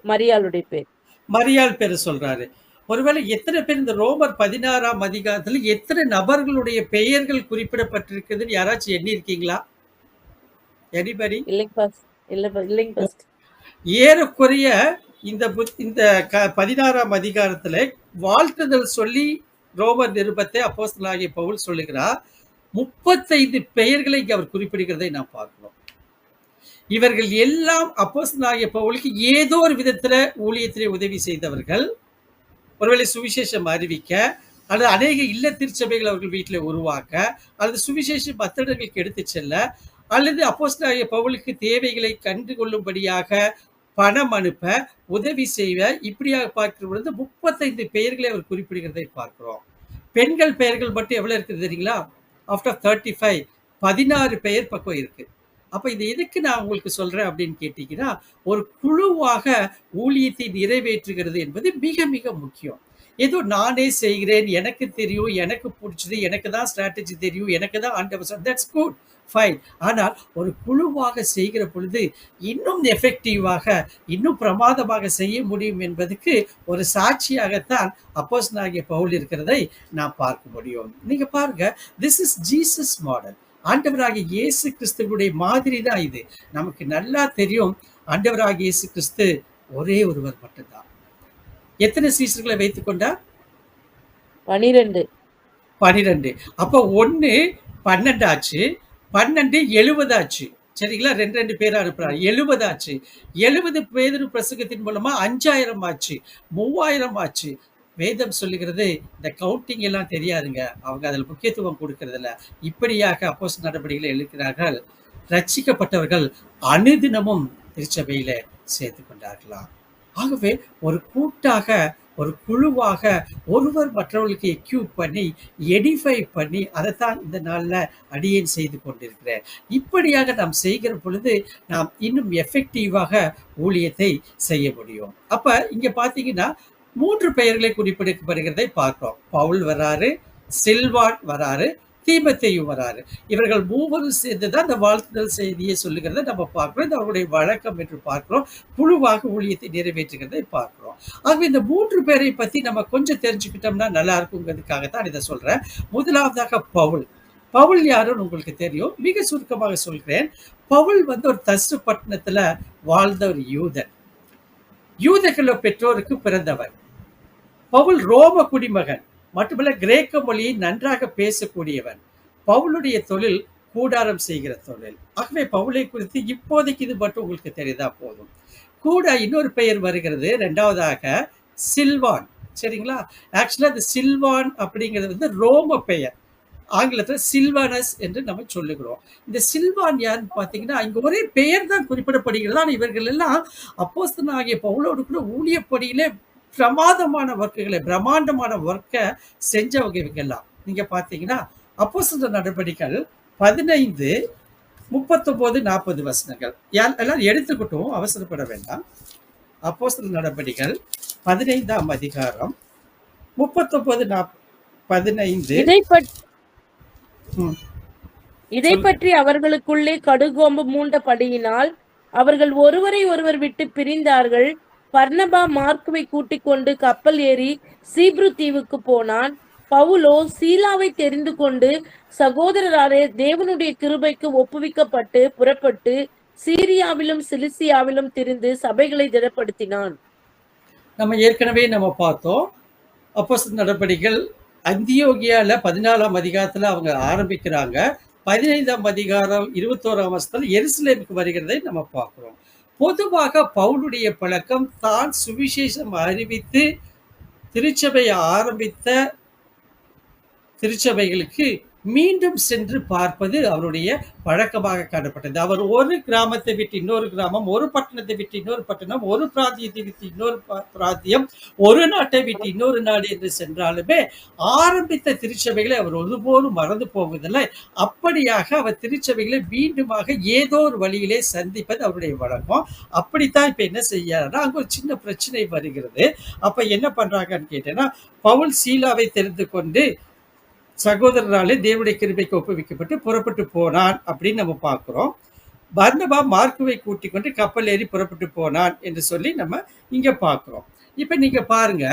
மரியாளுடைய பேர். மரியாள் பேர் சொல்றாரு. ஒருவேளை எத்தனை பேர் இந்த ரோமர் 16ஆம் அதிகாரத்துல எத்தனை நபர்களுடைய பெயர்கள் குறிப்பிடப்பட்டிருக்குதுன்னு யாராச்சும் எண்ணி இருக்கீங்களா? எனிபடி? ஏறக்குறைய இந்த 16ஆம் அதிகாரத்துல வாழ்த்துதல் சொல்லி ரோமர் நிருபத்தை அப்போஸ்தலனாகிய பவுல் சொல்லுகிறார். 35 பெயர்களை அவர் குறிப்பிடுகிறதை நாம் பார்க்கிறோம். இவர்கள் எல்லாம் அப்போஸ்தலனாகிய பவுலுக்கு ஏதோ ஒரு விதத்துல ஊழியத்திலே உதவி செய்தவர்கள். ஒருவேளை சுவிசேஷம் அறிவிக்க, அல்லது அநேக இல்ல திருச்சபைகள் அவர்கள் வீட்டில் உருவாக்க, அல்லது சுவிசேஷம் மற்ற இடங்களுக்கு எடுத்து செல்ல, அல்லது அப்போஸ்தலனாகிய பவுலுக்கு தேவைகளை கண்டு கொள்ளும்படியாக பணம் அனுப்ப, உதவி செய்வ, இப்படியாக பார்க்கிற பொழுது 35 பெயர்களை அவர் குறிப்பிடுகிறதை பார்க்கிறோம். பெண்கள் பெயர்கள் மட்டும் எவ்வளவு இருக்குது தெரியுங்களா? ஆஃப்டர் 35 16 பெயர் பக்கம் இருக்கு. அப்ப இது எதுக்கு நான் உங்களுக்கு சொல்றேன் அப்படின்னு கேட்டீங்கன்னா, ஒரு குழுவாக ஊழியத்தை நிறைவேற்றுகிறது என்பது மிக மிக முக்கியம். ஏதோ நானே செய்கிறேன், எனக்கு தெரியும், எனக்கு பிடிச்சது, எனக்கு தான் ஸ்ட்ராட்டஜி தெரியும், எனக்கு தான் ஆண்டவர், தட்ஸ் குட், ஃபைன். ஆனால் ஒரு குழுவாக செய்கிற பொழுது இன்னும் எஃபெக்டிவாக, இன்னும் பிரமாதமாக செய்ய முடியும் என்பதுக்கு ஒரு சாட்சியாகத்தான் அப்போஸ்தலனாகிய பவுல் இருக்கிறதை நாம் பார்க்க முடியும். நீங்க பாருங்க, திஸ் இஸ் ஜீசஸ் மாடல். ஆண்டவராகிய இயேசு கிறிஸ்துவுடைய மாதிரி தான் இது. நமக்கு நல்லா தெரியும், ஆண்டவராகிய இயேசு கிறிஸ்து ஒரே ஒருவர் மட்டும்தான். எத்தனை சீசர்களை வைத்துக் கொண்டார்? 12. அப்ப 1 12 ஆச்சு, 12 70 ஆச்சு. சரிங்களா? 2 பேரா அனுப்புறாரு, 70 ஆச்சு. 70 பேர் பிரசங்கத்தின் மூலமா 5000 ஆச்சு, 3000 ஆச்சு. வேதம் சொல்லுகிறது இந்த கவுண்டிங் எல்லாம் தெரியாதுங்க, அவங்க அதில் முக்கியத்துவம் கொடுக்கறதில்ல. இப்படியாக அப்போஸ்தலர் நடபடிகளை எழுதுகிறார்கள். ரட்சிக்கப்பட்டவர்கள் அனுதினமும் திருச்சபையில சேர்த்து கொண்டார்களாம். ஆகவே ஒரு கூட்டாக, ஒரு குழுவாக ஒருவர் மற்றவர்களுக்கு எக்யூப் பண்ணி, எடிஃபை பண்ணி, அதைத்தான் இந்த நாள்ல அடியேன் செய்து கொண்டிருக்கிறேன். இப்படியாக நாம் செய்கிற பொழுது நாம் இன்னும் எஃபெக்டிவாக ஊழியத்தை செய்ய முடியும். அப்ப இங்க பார்த்தீங்கன்னா 3 பெயர்களை குறிப்பிடப்படுகிறதை பார்க்கிறோம். பவுல் வராரு, சில்வான் வராரு, தீமோத்தேயு வராரு. இவர்கள் மூவரும் சேர்ந்து தான் இந்த வாழ்த்துதல் செய்தியை சொல்லுகிறதை நம்ம பார்க்கிறோம். இது அவருடைய வழக்கம் என்று பார்க்கிறோம். குழுவாக ஊழியத்தை நிறைவேற்றுகிறதை பார்க்கிறோம். ஆகவே இந்த 3 பேரை பத்தி நம்ம கொஞ்சம் தெரிஞ்சுக்கிட்டோம்னா நல்லா இருக்குங்கிறதுக்காகத்தான் இதை சொல்றேன். முதலாவதாக பவுல். பவுல் யாருன்னு உங்களுக்கு தெரியும். மிக சுருக்கமாக சொல்கிறேன். பவுல் ஒரு தர்சு பட்டணத்துல வாழ்ந்த ஒரு யூதன். யூதர்கள பெற்றோருக்கு பிறந்தவர். பவுல் ரோம குடிமகன், மட்டுமல்ல கிரேக்க மொழியை நன்றாக பேசக்கூடியவன். பவுலுடைய தொழில் கூடாரம் செய்கிற தொழில். ஆகவே பவுலை குறித்து இப்போதைக்கு இது மட்டும் உங்களுக்கு தெரியுதா போதும். கூட இன்னொரு பெயர் வருகிறது, இரண்டாவதாக சில்வான். சரிங்களா? ஆக்சுவலா இந்த சில்வான் அப்படிங்கிறது ரோம பெயர். ஆங்கிலத்தில் சில்வானஸ் என்று நம்ம சொல்லுகிறோம். இந்த சில்வான் யாருன்னு பார்த்தீங்கன்னா, இங்க ஒரே பெயர் தான் குறிப்பிடப்படுகிறது. ஆனால் இவர்கள் எல்லாம் அப்போஸ்தலனாகிய பவுலோடு கூட ஊழியப்படியிலே பிரமாதமான ஒர்க்குகளை, பிரம்மாண்டமான ஒர்க்கை செஞ்சவங்க இவங்க எல்லாம். நீங்க பார்த்தீங்கன்னா அப்போஸ்தலர் நடபடிகள் 15, 39, 40 வசனங்கள். எல்லாரும் எடுத்துக்கிட்டும், அவசரப்பட வேண்டாம். அப்போஸ்தலர் நடபடிகள் 15ஆம் அதிகாரம் 39, 15. இதை பற்றி அவர்களுக்குள்ளே கடுகோம்பு மூண்டபடியினால் அவர்கள் ஒருவரை ஒருவர் விட்டு பிரிந்தார்கள். பர்னபா மார்க்குவை கூட்டிக் கொண்டு கப்பல் ஏறி சீப்ரு தீவுக்கு போனான். பவுலோ சீலாவை தெரிந்து கொண்டு சகோதரராலே தேவனுடைய கிருபைக்கு ஒப்புவிக்கப்பட்டு புறப்பட்டு சீரியாவிலும் சிலிசியாவிலும் திரிந்து சபைகளை திடப்படுத்தினான். நம்ம ஏற்கனவே பார்த்தோம். அப்போஸ்தலர் நடபடிகள் அந்தியோகியால 14ஆம் அதிகாரத்துல அவங்க ஆரம்பிக்கிறாங்க. 15ஆம் அதிகாரம் 21ஆம் வசனத்துல எருசலேமுக்கு வருகிறதை நம்ம பார்க்கிறோம். பொதுவாக பவுலுடைய பழக்கம் தான் சுவிசேஷம் அறிவித்து திருச்சபையை ஆரம்பித்த திருச்சபைகளுக்கு மீண்டும் சென்று பார்ப்பது அவருடைய பழக்கமாக காணப்பட்டது. அவர் ஒரு கிராமத்தை விட்டு இன்னொரு கிராமம், ஒரு பட்டணத்தை விட்டு இன்னொரு பட்டணம், ஒரு பிராந்தியத்தை விட்டு இன்னொரு பிராந்தியம், ஒரு நாட்டை விட்டு இன்னொரு நாடு என்று சென்றாலுமே ஆரம்பித்த திருச்சபைகளை அவர் ஒருபோதும் மறந்து போவதில்லை. அப்படியாக அவர் திருச்சபைகளை மீண்டுமாக ஏதோ ஒரு வழியிலே சந்திப்பது அவருடைய வழக்கம். அப்படித்தான் இப்ப என்ன செய்யறாருன்னா, அங்க ஒரு சின்ன பிரச்சனை வருகிறது. அப்ப என்ன பண்றாங்கன்னு கேட்டேன்னா, பவுல் சீலாவை தெரிந்து கொண்டு சகோதரராலே தேவனுடைய கிருபைக்கு ஒப்புவிக்கப்பட்டு புறப்பட்டு போனான் அப்படின்னு நம்ம பார்க்கிறோம். பர்னபா மார்க்குவை கூட்டிக் கொண்டு கப்பல் ஏறி புறப்பட்டு போனான் என்று சொல்லி நம்ம இங்க பார்க்கிறோம். இப்ப நீங்க பாருங்க,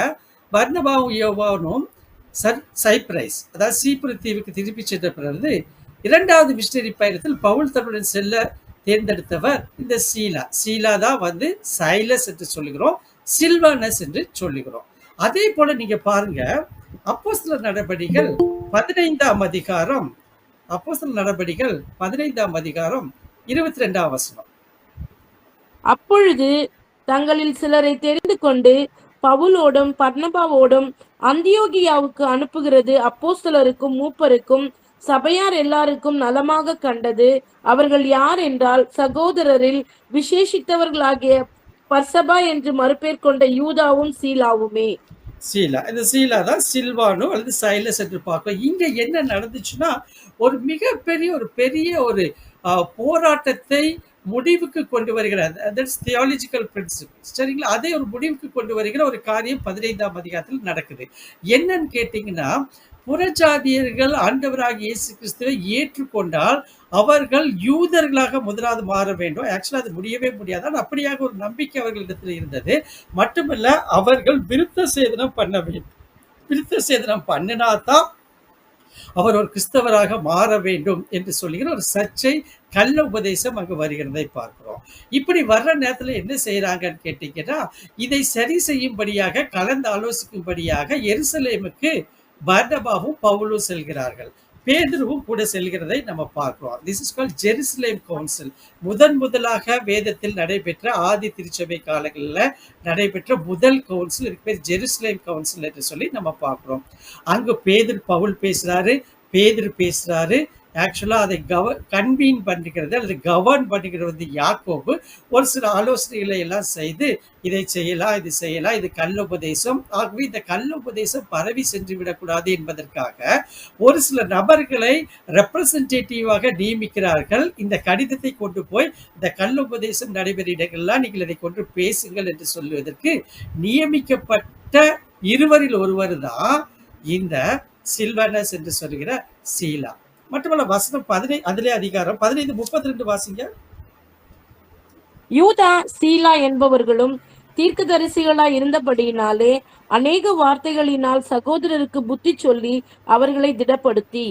பர்னபாவும் யோவானும் சைப்ரஸ், அதாவது சீப்ரு தீவுக்கு திருப்பி சென்ற பிறகு 2வது மிஷனரி பயணத்தில் பவுல் தன்னுடன் செல்ல தேர்ந்தெடுத்தவர் இந்த சீலா. சீலா தான் சைலஸ் என்று சொல்லுகிறோம், சில்வானஸ் என்று சொல்லுகிறோம். அதே போல நீங்க பாருங்க, அப்போஸ்தலர் நடபடிகள் 15ஆம் அதிகாரம், அப்போஸ்தலர் நடபடிகள் 15ஆம் அதிகாரம் 22ஆம் வசனம். அப்பொழுது தங்களில் சிலரை தெரிந்து கொண்டு பவுலோடும் பர்னபாவோடும் அந்தியோகியாவுக்கு அனுப்புகிறது அப்போஸ்தலருக்கும் மூப்பருக்கும் சபையார் எல்லாருக்கும் நலமாக கண்டது. அவர்கள் யார் என்றால், சகோதரரில் விசேஷித்தவர்களாகிய பர்சபா என்று மறுபேர் கொண்ட யூதாவும் சீலாவுமே. சீலா, இந்த சீலா தான் சில்வானோ அல்லது சைலஸ் என்று பார்க்கிறோம். இங்க என்ன நடந்துச்சுன்னா, ஒரு மிகப்பெரிய ஒரு போராட்டத்தை முடிவுக்கு கொண்டு வருகிற தியாலஜிக்கல் பிரின்சிபிள், சரிங்களா, அதை ஒரு முடிவுக்கு கொண்டு வருகிற ஒரு காரியம் 15ஆம் அதிகாரத்தில் நடக்குது. என்னன்னு கேட்டீங்கன்னா, புறஜாதியர்கள் ஆண்டவராகிய இயேசு கிறிஸ்துவை ஏற்றுக்கொண்டால் அவர்கள் யூதர்களாக முதலாவது மாற வேண்டும். ஆக்சுவலா அது முடியவே முடியாது. அப்படியாக ஒரு நம்பிக்கை அவர்களிடத்தில் இருந்தது. மட்டுமல்ல, அவர்கள் விருத்த சேதனம் பண்ண வேண்டும். விருத்த சேதனம் பண்ணினாதான் அவர் ஒரு கிறிஸ்தவராக மாற வேண்டும் என்று சொல்லுகிற ஒரு சர்ச்சை, கள்ள உபதேசம் அங்கு வருகிறதை பார்க்கிறோம். இப்படி வர்ற நேரத்தில் என்ன செய்யறாங்கன்னு கேட்டீங்கன்னா, இதை சரி செய்யும்படியாக, கலந்து ஆலோசிக்கும்படியாக எருசலேமுக்கு பர்னபாவும் பவுலும் செல்கிறார்கள். பேதுருவும் கூட செல்கிறதை நம்ம பார்க்கிறோம். This is called Jerusalem council. முதலாக வேதத்தில் நடைபெற்ற ஆதி திருச்சபை காலங்களில் நடைபெற்ற முதல் கவுன்சில், இதுக்கு பேர் ஜெருசலேம் கவுன்சில் என்று சொல்லி நம்ம பார்க்கிறோம். அங்கு பவுல் பேதுரு பேசுறாரு. ஆக்சுவலா அதை கன்வீன் பண்ணிக்கிறது அல்லது கவர்ன் பண்ணிக்கிறது வந்து யாக்கோபு. ஒரு சில ஆலோசனைகளை எல்லாம் செய்து இதை செய்யலாம், இது செய்யலாம், இது கல்லுபதேசம். ஆகவே இந்த கல்லுபதேசம் பரவி சென்று விடக்கூடாது என்பதற்காக ஒரு சில நபர்களை ரெப்ரசன்டேட்டிவாக நியமிக்கிறார்கள். இந்த கடிதத்தை கொண்டு போய் இந்த கல்லுபதேசம் நடைபெறும் இடங்கள்லாம் நீங்கள் இதை கொண்டு பேசுங்கள் என்று சொல்லுவதற்கு நியமிக்கப்பட்ட இருவரில் ஒருவர் தான் இந்த சில்வனஸ் என்று சொல்லுகிற சீலா. மட்டுமல்ல வசனம் 15 அதிலே அதிகாரம் 15:32 வாசிங்க. யூதா சீலா என்பவர்களும் தீர்க்கதரிசிகளாய் இருந்தபடியினாலே அநேக வார்த்தைகளினால் சகோதரருக்கு புத்தி சொல்லி அவர்களை திடப்படுத்தி.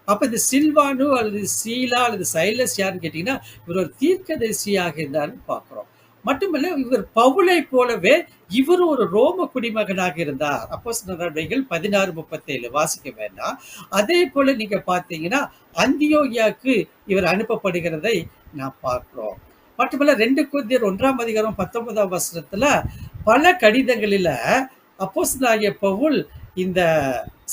அப்ப இந்த சில்வானு அல்லது சீலா அல்லது சைலஸ் யாருன்னு கேட்டீங்கன்னா இவர் ஒரு தீர்க்கதரிசியாக இருந்தாருன்னு பார்க்கிறோம். மட்டுமல்ல இவர் பவுலை போலவே இவரும் ஒரு ரோம குடிமகனாக இருந்தார். அப்போஸ்தலர் நடவடிக்கைகள் 16:37 வாசிக்க வேண்டாம். அதே போல நீங்க பார்த்தீங்கன்னா அந்தியோகியாவுக்கு இவர் அனுப்பப்படுகிறதை நான் பார்க்கிறோம். மட்டுமல்ல 2 கொரிந்தியர் 1:19 பல கடிதங்களில அப்போஸ்தலனாகிய பவுல் இந்த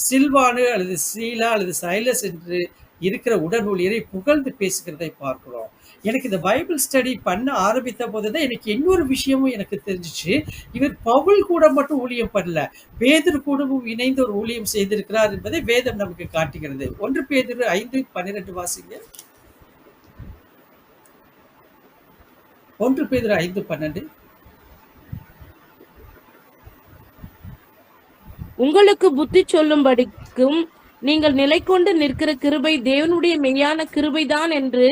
சில்வானு அல்லது சீலா அல்லது சைலஸ் என்று இருக்கிற உடன் ஊழியரை புகழ்ந்து பேசுகிறதை பார்க்கிறோம். எனக்கு இந்த பைபிள் ஸ்டடி பண்ண ஆரம்பித்த போதுதான் எனக்கு இன்னொரு விஷயமும் எனக்கு தெரிஞ்சிச்சு. இவர் பவுல் கூட மட்டும் ஊழியம் பண்ணல, பேதுரு கூடவும் இணைந்து ஒரு ஊழியம் செய்திருக்கிறார் என்பதை வேதம் நமக்கு காட்டுகிறது. 1 பேதுரு 5:12 வாசிங்க. 1 பேதுரு 5:12. உங்களுக்கு புத்தி சொல்லும்படிக்கும் நீங்கள் நிலை கொண்டு நிற்கிற கிருபை தேவனுடைய மெய்யான கிருபைதான் என்று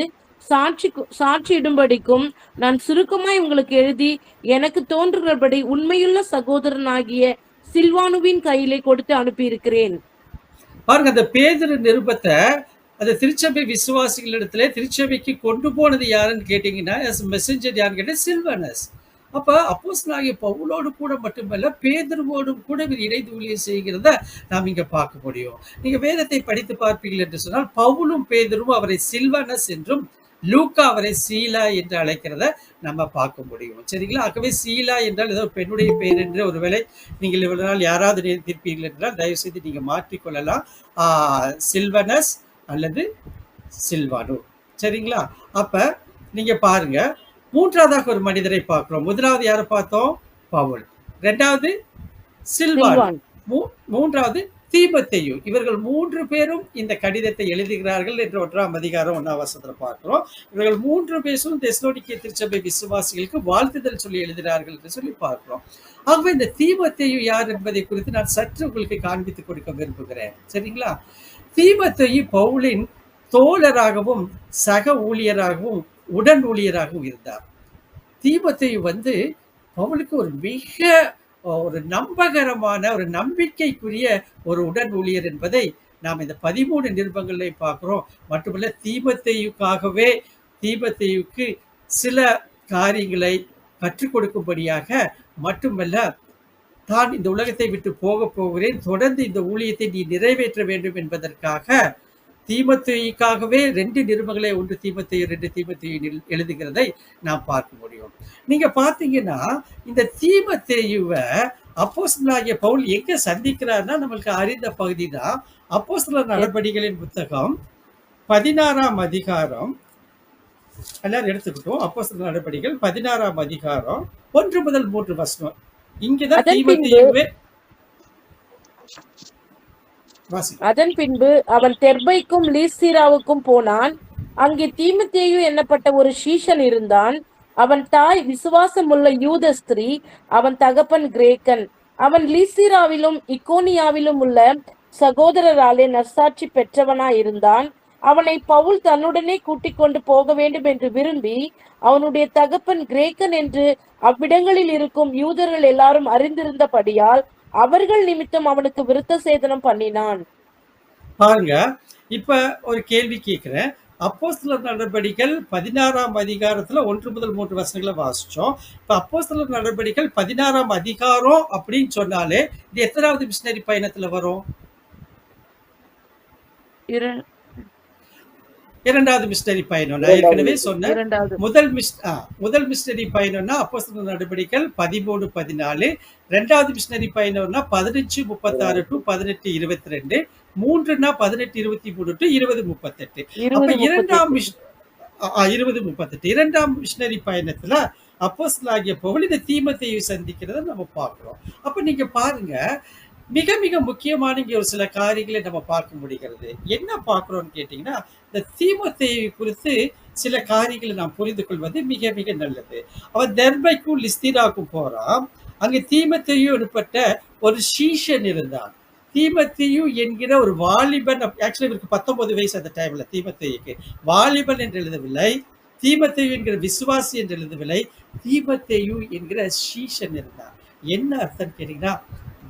சாட்சியிடும்படிக்கும் நான் சுருக்கமாய் உங்களுக்கு எழுதி எனக்கு தோன்றுகிறபடி உண்மையுள்ள சகோதரனாகிய சில்வானுவின் கையிலே கொடுத்து அனுப்பியிருக்கிறேன். பாருங்க, அந்த பேதுரு நிருபத்தை அந்த திருச்சபை விசுவாசிகளிடத்துல திருச்சபைக்கு கொண்டு போனது யாருன்னு கேட்டீங்கன்னா மெசஞ்சர் யாருன்னு கேட்டா சில்வனஸ். அப்ப அப்போஸ்தலனாகிய பவுலோடு கூட மட்டுமல்ல பேதுருவோடும் கூட இவர் இணைந்து ஊழியம் செய்கிறத நாம் இங்க பார்க்க முடியும். நீங்க வேதத்தை படித்து பார்ப்பீர்கள் என்று சொன்னால் பவுலும் பேதுரும் அவரை சில்வனஸ் என்றும் லூக்கா அவரை சீலா என்று அழைக்கிறத நம்ம பார்க்க முடியும். சரிங்களா? ஆகவே சீலா என்றால் ஏதோ பெண்ணுடைய பெயர் என்று ஒருவேளை நீங்கள் இவ்வளவு நாள் யாராவது நினைத்திருப்பீர்கள் என்றால் தயவு செய்து நீங்க மாற்றிக்கொள்ளலாம். சில்வனஸ் அல்லது சில்வானு. சரிங்களா? அப்ப நீங்க பாருங்க, மூன்றாவதாக ஒரு மனிதரை பார்க்கிறோம். முதலாவது யாரை பார்த்தோம்? பவுல். இரண்டாவது சில்வான், மூன்றாவது தீமோத்தேயு. இவர்கள் 3 பேரும் இந்த கடிதத்தை எழுதுகிறார்கள் என்று 1ஆம் அதிகாரம் 1ஆம் வசனத்துல பார்க்கிறோம். இவர்கள் 3 பேரும் தெசலோனிக்கே திருச்சபை விசுவாசிகளுக்கு வாழ்த்துதல் சொல்லி எழுதுகிறார்கள் என்று சொல்லி பார்க்கிறோம். ஆகவே இந்த தீமோத்தேயு யார் என்பதை குறித்து நான் சற்று உங்களுக்கு காண்பித்துக் கொடுக்க விரும்புகிறேன். சரிங்களா? தீமோத்தேயு பவுலின் தோழராகவும் சக ஊழியராகவும் உடன் ஊழியராகவும் இருந்தார். தீமோத்தேயு வந்து பவுலுக்கு ஒரு மிக ஒரு நம்பகரமான ஒரு நம்பிக்கைக்குரிய ஒரு உடன் ஊழியர் என்பதை நாம் இந்த 13 நிருபங்களை பார்க்கிறோம். மட்டுமல்ல தீமோத்தேயுக்கு சில காரியங்களை கற்றுக் கொடுக்கும்படியாக மட்டுமல்ல தான் இந்த உலகத்தை விட்டு போகிறேன், தொடர்ந்து இந்த ஊழியத்தை நீ நிறைவேற்ற வேண்டும் என்பதற்காக தீமோத்தேயுக்காகவே 2 நிருபங்களை 1 தீமோத்தேயு 2 தீமோத்தேயு எழுதுகிறதை நாம் பார்க்க முடியும். நீங்க பாத்தீங்கன்னா இந்த தீமோத்தேயுவை அப்போஸ்தலனாகிய பவுல் எங்க சந்திக்கிறார்னா நம்மளுக்கு அறிந்த பகுதி தான் அப்போஸ்தலர் நடபடிகளின் புத்தகம் 16ஆம் அதிகாரம். எல்லாரும் எடுத்துக்கிட்டோம். அப்போஸ்தலர் நடபடிகள் 16ஆம் அதிகாரம் 1 முதல் 3 வசனம். இங்கதான் தீமோத்தேயுவே. அதன் பின்பு அவன் தெர்பைக்கும் லீஸ்திராவுக்கும் போனான். அங்கே தீமோத்தேயு என்னப்பட்ட ஒரு சீஷன் இருந்தான். அவன் தாய் விசுவாசமுள்ள யூத ஸ்திரீ, அவன் தகப்பன் கிரேக்கன். அவன் லீஸ்திராவிலும் இக்கோனியாவிலும் உள்ள சகோதரராலே நற்சாட்சி பெற்றவனாயிருந்தான். அவனை பவுல் தன்னுடனே கூட்டிக் கொண்டு போக வேண்டும் என்று விரும்பி அவனுடைய தகப்பன் கிரேக்கன் என்று அவ்விடங்களில் இருக்கும் யூதர்கள் எல்லாரும் அறிந்திருந்தபடியால் அவர்கள் நிமித்தம் அவனுக்கு விருத்த சேதனம் பண்ணினான். பாருங்க, இப்ப ஒரு கேள்வி கேட்கிறேன். அப்போஸ்தலர் நடபடிகள் 16ஆம் அதிகாரத்துல 1 முதல் 3 வசனங்களை வாசிச்சோம். இப்ப அப்போஸ்தலர் நடபடிகள் 16ஆம் அதிகாரம் அப்படின்னு சொன்னாலே இது எத்தனாவது மிஷனரி பயணத்துல வரும்? இர- இரண்டாவது மிஷனரி பயணம் நான் ஏற்கனவே சொன்னேன். இரண்டாவது முதல் மிஷனரி பயணம்னா அப்போஸ்தலர் நடவடிக்கைகள் 13-14. ரெண்டாவது மிஷனரி பயணம்னா 15-36 to 18-22. 3னா 18-23 to 20-38. அப்ப 20-38 இரண்டாம் மிஷனரி பயணத்துல அப்போஸ்தலனாகிய பவுல் இந்த தீமோத்தேயுவை சந்திக்கிறத நம்ம பார்க்கிறோம். அப்ப நீங்க பாருங்க, மிக மிக முக்கியமான இங்க ஒரு சில காரியங்களை நம்ம பார்க்க முடிகிறது. என்ன பார்க்கிறோம்னு கேட்டீங்கன்னா, இந்த தீமோத்தேயுவை குறித்து சில காரியங்களை நாம் புரிந்து கொள்வது மிக மிக நல்லது. அவன் தெர்பைக்கும் லிஸ்தீராவுக்கும் போறான். அங்கு தீமோத்தேயு எனப்பட்ட ஒரு சீஷன் இருந்தான். தீமோத்தேயு என்கிற ஒரு வாலிபன், ஆக்சுவலி இவருக்கு 19 வயசு அந்த டைம்ல. தீமோத்தேயுக்கு வாலிபன் என்று எழுதவில்லை, தீமோத்தேயு என்கிற விசுவாசி என்று எழுதவில்லை, தீமோத்தேயு என்கிற சீஷன் இருந்தான். என்ன அர்த்தம் கேட்டீங்கன்னா,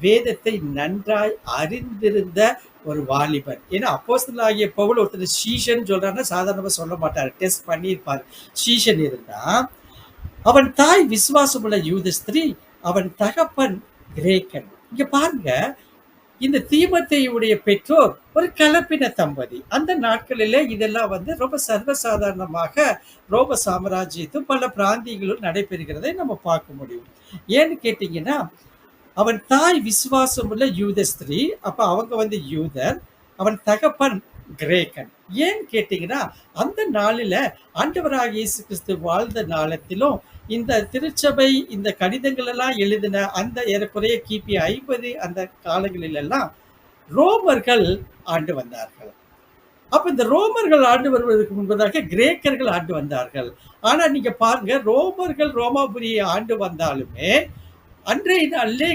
வேதத்தை நன்றாய் அறிந்திருந்த ஒரு வாலிபன். ஏன்னா அப்போஸ்தலனாகிய பவுல் ஒருத்தர் சீஷன் சொல்றான்னா சாதாரணமா சொல்ல மாட்டார், டெஸ்ட் பண்ணியிருப்பார். சீஷன் இருந்தா, அவன் தாய் விசுவாசமுள்ள யூத ஸ்திரீ, அவன் தகப்பன் கிரேக்கன். இங்க பாருங்க, இந்த தீமோத்தேயுடைய பெற்றோர் ஒரு கலப்பின தம்பதி. அந்த நாட்களிலே இதெல்லாம் ரொம்ப சர்வசாதாரணமாக ரோம சாம்ராஜ்யத்தும் பல பிராந்தியங்களும் நடைபெறுகிறதை நம்ம பார்க்க முடியும். ஏன்னு கேட்டீங்கன்னா, அவன் தாய் விசுவாசம் உள்ள யூத ஸ்திரீ, அப்ப அவங்க யூதர், அவன் தகப்பன் கிரேக்கன். ஏன்னு கேட்டீங்கன்னா, அந்த நாளில ஆண்டவராகிய இயேசு கிறிஸ்து வாழ்ந்த நாளத்திலும் இந்த திருச்சபை இந்த கடிதங்கள் எல்லாம் எழுதின அந்த ஏறக்குறைய கிபி 50 அந்த காலங்களில் எல்லாம் ரோமர்கள் ஆண்டு வந்தார்கள். அப்ப இந்த ரோமர்கள் ஆண்டு வருவதற்கு முன்பதாக கிரேக்கர்கள் ஆண்டு வந்தார்கள். ஆனா நீங்க பாருங்க, ரோமர்கள் ரோமாபுரியை ஆண்டு வந்தாலுமே அன்றைய நாளிலே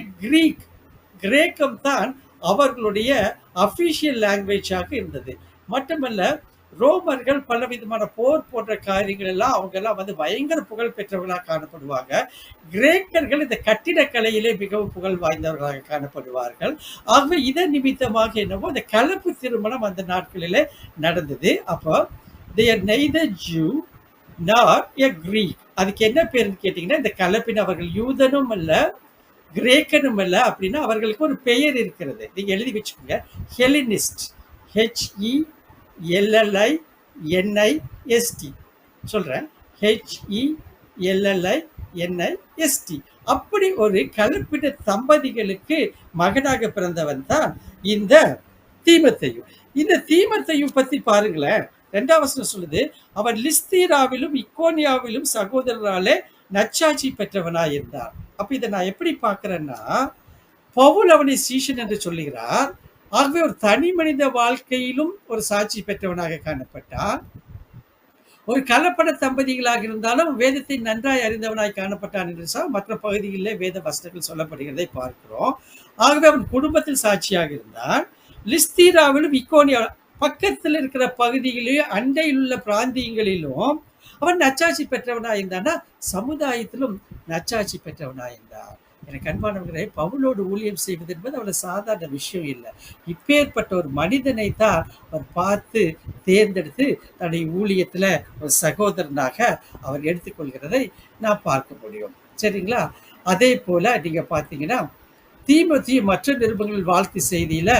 கிரேக்கம் தான் அவர்களுடைய அபிஷியல் லாங்குவேஜாக இருந்தது. மட்டுமல்ல, ரோமர்கள் பலவிதமான போர் போன்ற காரியங்கள் எல்லாம் அவங்க எல்லாம் பயங்கர புகழ் பெற்றவர்களாக காணப்படுவாங்க. கிரேக்கர்கள் இந்த கட்டிடக்கலையிலே மிகவும் புகழ் வாய்ந்தவர்களாக காணப்படுவார்கள். ஆகவே இதன் நிமித்தமாக என்னவோ அந்த கலப்பு திருமணம் அந்த நாட்களிலே நடந்தது. அப்போ they are neither Jew nor a Greek. அதுக்கு என்ன பேருன்னு கேட்டீங்கன்னா, இந்த கலப்பின் அவர்கள் யூதனும் அல்ல கிரேக்கனும் அல்ல. அப்படின்னா அவர்களுக்கு ஒரு பெயர் இருக்கிறது, நீங்க எழுதி வச்சுக்கோங்க. ஹெலினிஸ்ட், HELLINIST சொல்றேன், HELLINIST. அப்படி ஒரு கலப்பின தம்பதிகளுக்கு மகனாக பிறந்தவன் தான் இந்த தீமோத்தேயு. இந்த தீமோத்தேயு பத்தி பாருங்களேன், 2ஆம் வசனம் சொல்லுது, அவன் லிஸ்தீராவிலும் இக்கோனியாவிலும் சகோதரராலே நற்சாட்சி பெற்றவனாய் இருந்தான். அப்ப இதை நான் எப்படி பார்க்கிறேன்னா, பவுல் அவனை சீஷன் என்று சொல்லுகிறார். ஆகவே ஒரு தனி மனித வாழ்க்கையிலும் ஒரு சாட்சி பெற்றவனாக காணப்பட்டான். ஒரு கலப்பட தம்பதிகளாக இருந்தாலும் வேதத்தை நன்றாய் அறிந்தவனாய் காணப்பட்டான் என்று மற்ற பகுதிகளிலே வேத வசனங்கள் சொல்லப்படுகிறதை பார்க்கிறோம். ஆகவே அவன் குடும்பத்தில் சாட்சியாக இருந்தான். லிஸ்தீராவிலும் இக்கோனியா பக்கத்தில் இருக்கிற பகுதிகளிலும் அண்டையில் உள்ள பிராந்தியங்களிலும் அவன் நச்சாட்சி பெற்றவனாய் இருந்தான்னா, சமுதாயத்திலும் நச்சாட்சி பெற்றவனாய் இருந்தான். எனக்கு அன்பானவர்களே, பவுலோடு ஊழியம் செய்வது என்பது அவ்வளவு சாதாரண விஷயம் இல்லை. இப்பேற்பட்ட ஒரு மனிதனை தான் அவர் பார்த்து தேர்ந்தெடுத்து தன்னுடைய ஊழியத்துல ஒரு சகோதரனாக அவர் எடுத்துக்கொள்கிறதை நான் பார்க்க முடியும். சரிங்களா? அதே போல நீங்க பார்த்தீங்கன்னா, தீமோத்தேயு மற்ற நிருபங்கள் வாழ்த்து செய்தியில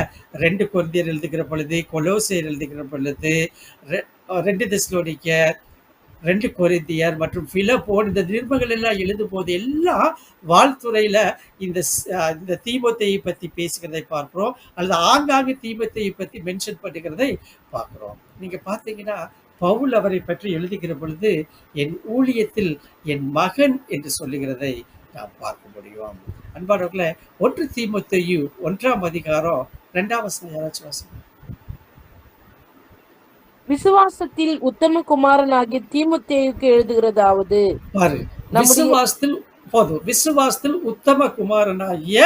2 கொரிந்தியர் எழுதுகிற பொழுது, கொலோசையர் எழுதுகிற பொழுது, 2 தெசலோனிக்கேயர், 2 கொரிந்தியர் மற்றும் பிலிப்போன் இந்த நிருபங்கள் எல்லாம் எழுதும் போது எல்லாம் வாழ்த்துறையில இந்த தீமோத்தேயை பத்தி பேசுகிறதை பார்க்கிறோம், அல்லது ஆங்காங்கு தீமோத்தேயை பத்தி மென்ஷன் பண்ணுகிறதை பார்க்கிறோம். நீங்க பார்த்தீங்கன்னா, பவுல் அவரை பற்றி எழுதுகிற பொழுது என் ஊழியத்தில் என் மகன் என்று சொல்லுகிறதை நாம் பார்க்க முடியும். அன்பானவர்களே, 1 தீமோத்தேயு 1ஆம் அதிகாரம் 2ஆம் வசனம் யாராச்சும் வாசிங்க. விசுவாசத்தில் உத்தம குமாரனாகிய தீமோத்தேயுக்கு எழுதுகிறதாவது, விசுவாசத்தில் உத்தம குமாரனாகிய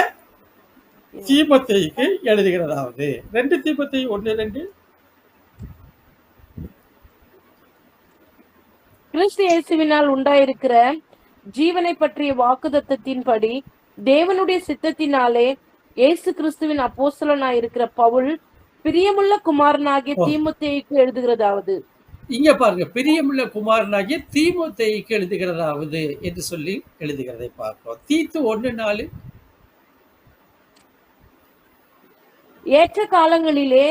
தீமோத்தேயுக்கு எழுதுகிறதாவது. 2 தீமோத்தேயு 1:2. கிறிஸ்து இயேசுவினால் உண்டாயிருக்கிற ஜீவனை பற்றிய வாக்குத்தத்தத்தின்படி தேவனுடைய சித்தத்தினாலே இயேசு கிறிஸ்துவின் அப்போஸ்தலனாயிருக்கிற பவுல் பிரியமுள்ள குமாரனாகிய தீமோத்தேயுக்கு எழுதுகிறதாவது. இங்க பாருங்க, பிரியமுள்ள குமாரனாகிய தீமோத்தேயுக்கு எழுதுகிறதாவது என்று சொல்லி எழுதுகிறதை பார்க்கிறோம். தீத்து 1:4. ஏற்ற காலங்களிலே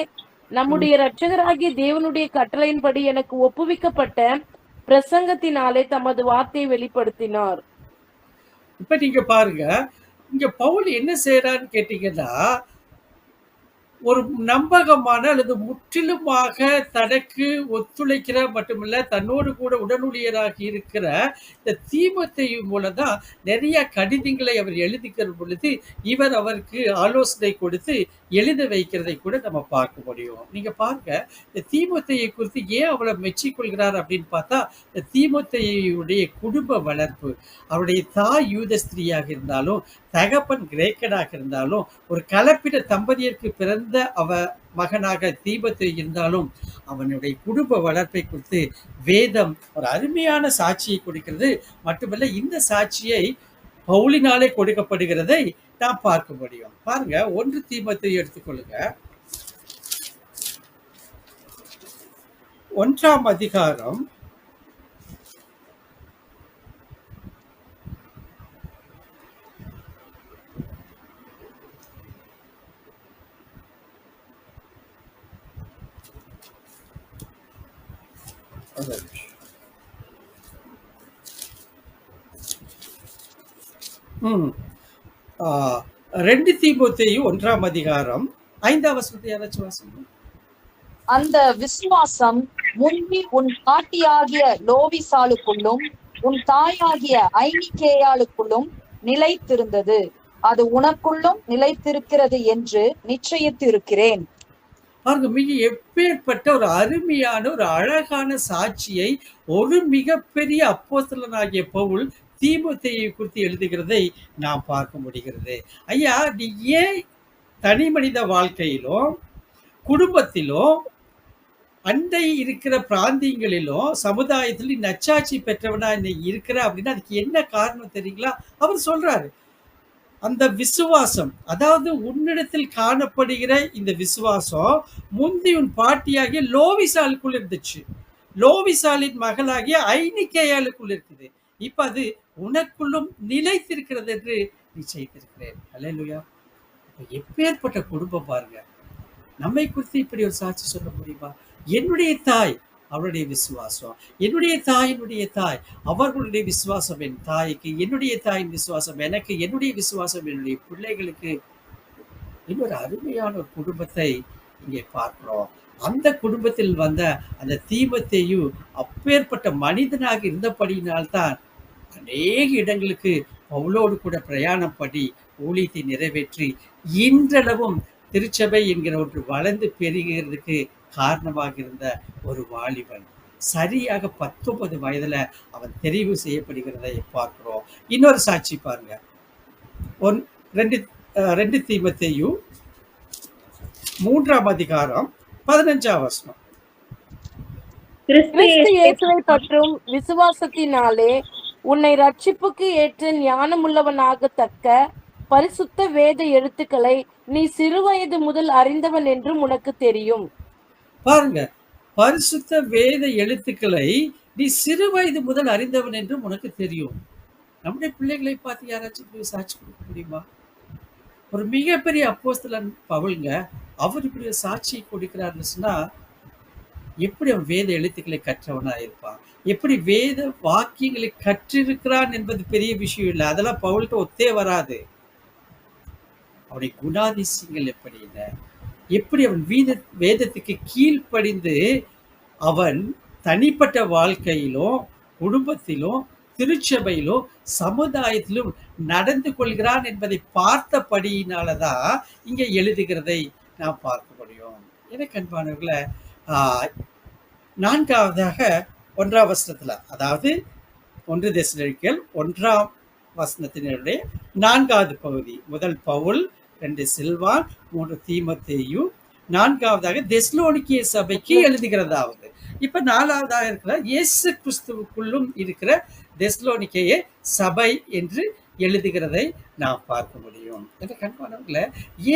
நம்முடைய இரட்சகராகிய தேவனுடைய கட்டளையின்படி எனக்கு ஒப்புவிக்கப்பட்ட பிரசங்கத்தினாலே தமது வார்த்தையை வெளிப்படுத்தினார். இப்ப நீங்க பாருங்க, இங்க பவுல் என்ன செய்யறான்னு கேட்டீங்கன்னா, ஒரு நம்பகமான அல்லது முற்றிலுமாக தனக்கு ஒத்துழைக்கிற மட்டுமல்ல, தன்னோடு கூட உடனுடையராக இருக்கிற இந்த தீமோத்தேயு மூலம் தான் நிறைய கடிதங்களை அவர் எழுதிக்கிற பொழுது, இவர் அவருக்கு ஆலோசனை கொடுத்து எழுத வைக்கிறதை கூட நம்ம பார்க்க முடியும். நீங்க பாருங்க, இந்த தீமோத்தேயுவை குறித்து ஏன் அவ்வளவு மெச்சிக்கொள்கிறார் அப்படின்னு பார்த்தா, இந்த தீமோத்தேயுடைய குடும்ப வளர்ப்பு, அவருடைய தாய் யூத ஸ்திரீயாக இருந்தாலும், தகப்பன் கிரேக்கனாக இருந்தாலும், ஒரு கலப்பின தம்பதியருக்கு பிறந்த மகனாக தீமோத்தேயு இருந்தாலும், அவனுடைய குடும்ப வளர்ப்பை குறித்து வேதம் ஒரு அருமையான சாட்சியை கொடுக்கிறது. மட்டுமல்ல, இந்த சாட்சியை பவுலினாலே கொடுக்கப்படுகிறதை நாம் பார்க்க முடியும். பாருங்க, 1 தீமோத்தேயு எடுத்துக்கொள்ளுங்க. 1ஆம் அதிகாரம் 2 தீமோத்தேயு 1ஆம் அதிகாரம் 5ஆம் வசனத்தை யாராச்சும் வாசிங்க. அந்த விசுவாசம் முந்தி உன் பாட்டியாகிய லோவிசாளுக்குள்ளும் உன் தாயாகிய ஐனிக்கேயாளுக்குள்ளும் நிலைத்திருந்தது, அது உனக்குள்ளும் நிலைத்திருக்கிறது என்று நிச்சயித்திருக்கிறேன். பாருங்க, மிக எப்பேற்பட்ட ஒரு அருமையான ஒரு அழகான சாட்சியை ஒரு மிகப்பெரிய அப்போஸ்தலனாகிய பவுல் தீமோத்தேயுவை குறித்து எழுதுகிறதை நாம் பார்க்க முடிகிறது. ஐயா, நீ ஏன் தனி மனித வாழ்க்கையிலும் குடும்பத்திலும் அண்டை இருக்கிற பிராந்தியங்களிலும் சமுதாயத்திலும் நச்சாட்சி பெற்றவனா நீ இருக்கிற அப்படின்னா அதுக்கு என்ன காரணம் தெரியுங்களா? அவர் சொல்றாரு, அந்த விசுவாசம், அதாவது உன்னிடத்தில் காணப்படுகிற இந்த விசுவாசம் முந்தி உன் பாட்டியாகிய லோவிசாளுக்குள் இருந்துச்சு, லோவிசாலின் மகளாகிய ஐனிக்கேயாளுக்குள் இருக்குது, இப்ப அது உனக்குள்ளும் நிலைத்திருக்கிறது என்று நிச்சயித்திருக்கிறேன். அல்லேலூயா. எப்பேற்பட்ட குடும்பம் பாருங்க. நம்மை குறித்து இப்படி ஒரு சாட்சி சொல்ல முடியுமா? என்னுடைய தாய், அவருடைய விசுவாசம், என்னுடைய தாயினுடைய தாய், அவர்களுடைய விசுவாசம் என் தாய்க்கு, என்னுடைய தாயின் விசுவாசம் எனக்கு, என்னுடைய விசுவாசம் என்னுடைய பிள்ளைகளுக்கு. இன்னொரு அருமையான ஒரு குடும்பத்தை இங்கே பார்க்கிறோம். அந்த குடும்பத்தில் வந்த அந்த தீமோத்தேயு அப்பேற்பட்ட மனிதனாக இருந்தபடியினால்தான் அநேக இடங்களுக்கு பவுலோடு கூட பிரயாணம் பண்ணி ஊழியத்தை நிறைவேற்றி இன்றளவும் திருச்சபை என்கிற ஒன்று வளர்ந்து பெருகிறதுக்கு காரணமாக இருந்த ஒரு வாலிபன். சரியாக 19 வயதுல அவன் தெரிவு செய்யப்படுகிறதை பார்க்கிறோம். இன்னொரு சாட்சி பாருங்க, 2 தீமோத்தேயு 3ஆம் அதிகாரம் 15ஆம் வசனம். கிறிஸ்து இயேசுவை பற்றும் விசுவாசத்தினாலே உன்னை ரட்சிப்புக்கு ஏற்ற ஞானமுள்ளவனாகத்தக்க பரிசுத்த வேத எழுத்துக்களை நீ சிறுவயது முதல் அறிந்தவன் என்றும் உனக்கு தெரியும். பாருங்க, பரிசுத்த வேத எழுத்துக்களை நீ சிறு வயது முதல் அறிந்தவன் என்றும் உனக்கு தெரியும். நம்முடைய பிள்ளைகளை பார்த்து யாராச்சும் சாட்சி கொடுக்க முடியுமா? ஒரு மிகப்பெரிய அப்போஸ்தலன் பவுல்ங்க, அவர் இப்படி ஒரு சாட்சி கொடுக்கிறார்னு சொன்னா எப்படி அவன் வேத எழுத்துக்களை கற்றவனா இருப்பான், எப்படி வேத வாக்கியங்களை கற்றிருக்கிறான் என்பது பெரிய விஷயம் இல்லை, அதெல்லாம் பவுல்கிட்ட ஒத்தே வராது. அவனுடைய குணாதிசயங்கள் எப்படி அவன் வேதத்துக்கு கீழ்ப்படிந்து அவன் தனிப்பட்ட வாழ்க்கையிலும் குடும்பத்திலும் திருச்சபையிலும் சமுதாயத்திலும் நடந்து கொள்கிறான் என்பதை பார்த்தபடியினாலதான் இங்க எழுதுகிறதை நாம் பார்க்க முடியும். எனக்கு அன்பானவர்களை, 4ஆவதாக 1ஆம் வசனத்துல, அதாவது 1 தெசலோனிக்கேயர் 1ஆம் வசனத்தினுடைய 4வது பகுதி, முதல் பவுல், 2 சில்வான், 3 தீமோத்தேயு, 4ஆவதாக தெசலோனிக்கே சபைக்கு எழுதுகிறதாவது. இப்ப 4ஆவதாக இருக்கிற இயேசு கிறிஸ்துவுக்குள்ளும் இருக்கிற தெசலோனிக்கேயே சபை என்று எழுதுகிறதை நாம் பார்க்க முடியும். எனக்கு அன்பானவர்களே,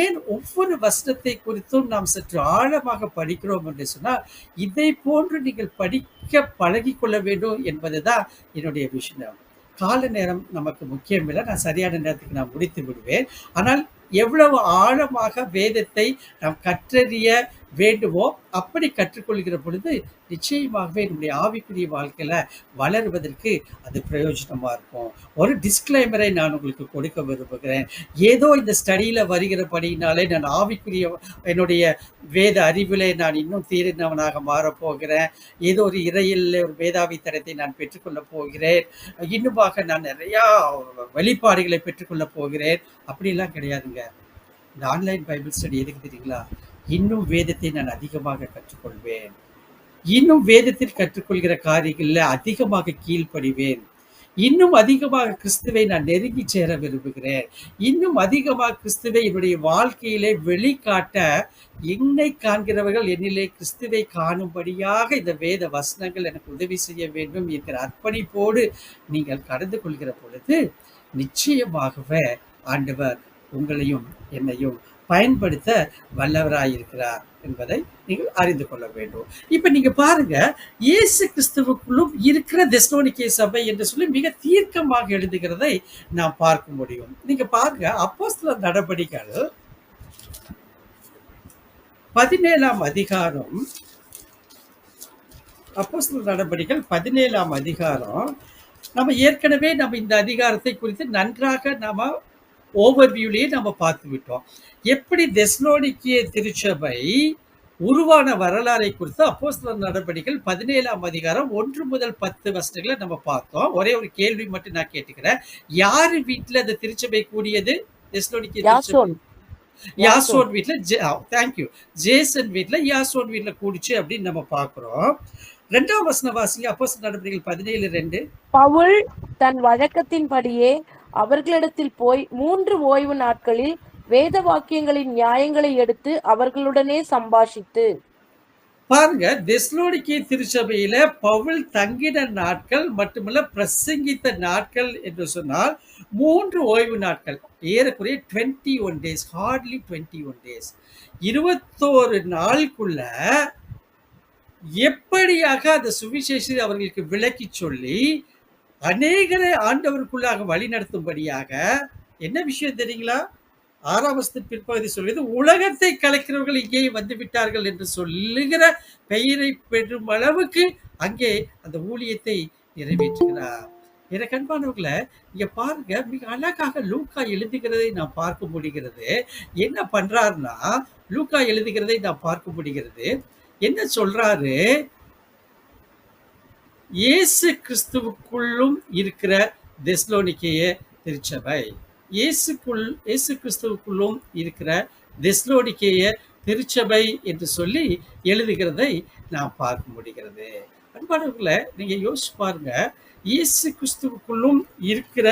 ஏன் ஒவ்வொரு வசனத்தை குறித்தும் நாம் சற்று ஆழமாக படிக்கிறோம் என்று சொன்னால், இதை போன்று நீங்கள் படிக்க பழகி கொள்ள வேண்டும் என்பதுதான் என்னுடைய விஷயம். கால நேரம் நமக்கு முக்கியம் இல்லை, நான் சரியான நேரத்துக்கு நான் முடித்து விடுவேன். ஆனால் எவ்வளவு ஆழமாக வேதத்தை நாம் கற்றறிய வேண்டுமோ அப்படி கற்றுக்கொள்கிற பொழுது நிச்சயமாகவே நம்முடைய ஆவிக்குரிய வாழ்க்கையில வளருவதற்கு அது பிரயோஜனமா இருக்கும். ஒரு டிஸ்க்ளைமரை நான் உங்களுக்கு கொடுக்க விரும்புகிறேன். ஏதோ இந்த ஸ்டடியில வருகிறபடியினாலே நான் ஆவிக்குரிய என்னுடைய வேத அறிவிலே நான் இன்னும் தீரினவனாக மாறப்போகிறேன். ஏதோ ஒரு இறையில் ஒரு மேதாவித்தனத்தை நான் பெற்றுக்கொள்ளப் போகிறேன். இன்னுமாக நான் நிறையா வெளிப்பாடுகளை பெற்றுக்கொள்ளப் போகிறேன். அப்படிலாம் கிடையாதுங்க. இந்த ஆன்லைன் பைபிள் ஸ்டடி எதுக்கு தெரியுங்களா? இன்னும் வேதத்தை நான் அதிகமாக கற்றுக்கொள்வேன். இன்னும் வேதத்தில் கற்றுக்கொள்கிற காரியங்களில் அதிகமாக கீழ்ப்படிவேன். இன்னும் அதிகமாக கிறிஸ்துவை நான் நெருங்கி சேர விரும்புகிறேன். இன்னும் அதிகமாக கிறிஸ்துவை என்னுடைய வாழ்க்கையிலே வெளிக்காட்ட என்னை காண்கிறவர்கள் என்னிலே கிறிஸ்துவை காணும்படியாக இந்த வேத வசனங்கள் எனக்கு உதவி செய்ய வேண்டும் என்கிற அர்ப்பணிப்போடு நீங்கள் கடந்து கொள்கிற பொழுது நிச்சயமாகவே ஆண்டவர் உங்களையும் என்னையும் பயன்படுத்த வல்லவராயிருக்கிறார் என்பதை நீங்கள் அறிந்து கொள்ள வேண்டும். இப்ப நீங்க பாருங்க, இயேசு கிறிஸ்துவுக்குள்ளும் இருக்கிற தெசலோனிக்கே சபை என்று சொல்லி மிக தீர்க்கமாக எழுதுகிறதை நாம் பார்க்க முடியும். நீங்க பாருங்க, அப்போஸ்தலர் நடபடிகள் 17ஆம் அதிகாரம், அப்போஸ்தலர் நடபடிகள் 17ஆம் அதிகாரம். நம்ம ஏற்கனவே இந்த அதிகாரத்தை குறித்து நன்றாக நாம ஓவர்வியூலேயே நம்ம பார்த்து விட்டோம். எப்படி தெசலோனிக்கே திருச்சபை உருவான வரலாறை குறித்து அப்போஸ்தலர் நடபடிகள் 17ஆம் அதிகாரம் 1 முதல் 10 வசனங்களை நம்ம பார்த்தோம். ஒரே ஒரு கேள்வி மட்டும் நான் கேட்டுக்கிறேன். யாரு வீட்டுல அந்த திருச்சபை கூடியது? தெசலோனிக்கே திருச்சபை யாசோன் வீட்டுல. தேங்க்யூ. ஜேசன் வீட்டுல, யாசோன் வீட்டுல கூடிச்சு அப்படின்னு நம்ம பார்க்கிறோம். 2ஆம் வசனம் வாசிங்க. அப்போஸ்தலர் நடபடிகள் 17:2. பவுல் தன் வழக்கத்தின்படியே அவர்களிடத்தில் போய் 3 ஓய்வு நாட்களில் வேத வாக்கியங்களின் நியாயங்களை எடுத்து அவர்களுடனே சம்பாஷித்து. பாருங்க, தெசலோனிக்கே திருச்சபையில பவுல் தங்கின நாட்கள் மட்டுமல்ல, பிரசங்கித்த நாட்கள் என்று சொன்னால் 3 ஓய்வு நாட்கள், ஏறக்குறைய 21 days, ஹார்ட்லி 21 days. 21 நாளுக்குள்ள எப்படியாக அந்த சுவிசேஷத்தை அவர்களுக்கு விளக்கி சொல்லி அநேகரை ஆண்டவருக்குள்ளாக வழி நடத்தும்படியாக, என்ன விஷயம் தெரியுங்களா? 6ஆம் வசனத்தின் பிற்பகுதி சொல்லுது, உலகத்தை கலைக்கிறவர்கள் இங்கே வந்து விட்டார்கள் என்று சொல்லுகிற பெயரை பெறும் அளவுக்கு அங்கே அந்த ஊழியத்தை நிறைவேற்றுகிறார். எனக்கு அன்பானவர்களை, இங்க பாருங்க, மிக அழகாக லூக்கா எழுதுகிறதை நாம் பார்க்க முடிகிறது. என்ன பண்றாருன்னா, லூக்கா எழுதுகிறதை நாம் பார்க்க முடிகிறது. என்ன சொல்றாரு? இயேசு கிறிஸ்துவுக்குள்ளும் இருக்கிற தெசலோனிக்கேய திருச்சபை, இயேசு கிறிஸ்துவுக்குள்ளும் இருக்கிற தெசலோனிக்கேய திருச்சபை என்று சொல்லி எழுதுகிறதை நாம் பார்க்க முடிகிறது. அன்பானவர்களை, நீங்க யோசிச்சு பாருங்க, இயேசு கிறிஸ்துவுக்குள்ளும் இருக்கிற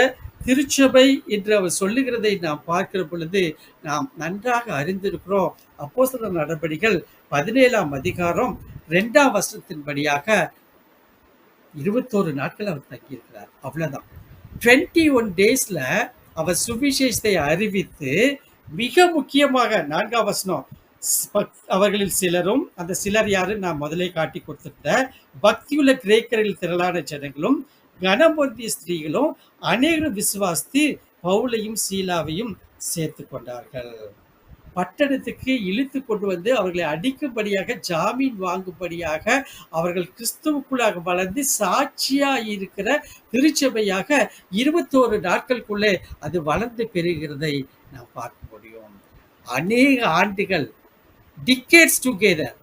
திருச்சபை என்று அவர் சொல்லுகிறதை நாம் பார்க்கிற பொழுது நாம் நன்றாக அறிந்திருக்கிறோம். அப்போஸ்தலர் நடபடிகள் 17ஆம் அதிகாரம் 2ஆம் வசனத்தின்படியாக 21 நாட்கள் அவர் தங்கியிருக்கிறார். அவ்வளவுதான். 21 daysல அவர் சுவிசேஷத்தை அறிவித்து, மிக முக்கியமாக 4ஆம் வசனம், அவர்களில் சிலரும், அந்த சிலர் யாரு நான் முதலே காட்டி கொடுத்திருந்த பக்தியுள்ள கிரேக்கர்கள் திரளான ஜனங்களும் கனம்பொருந்திய ஸ்திரீகளும் அநேகரும் விசுவாசித்து பவுலையும் சீலாவையும் சேர்த்து கொண்டார்கள். பட்டணத்துக்கு இழுத்து கொண்டு வந்து அவர்களை அடிக்கும்படியாக, ஜாமீன் வாங்கும்படியாக, அவர்கள் கிறிஸ்துவுக்குள்ளாக வளர்ந்து சாட்சியா இருக்கிற திருச்சபையாக 21 நாட்களுக்குள்ளே அது வளர்ந்து பெறுகிறதை நாம் பார்க்க முடியும். அநேக ஆண்டுகள், டிகேட்ஸ் டுகெதர்,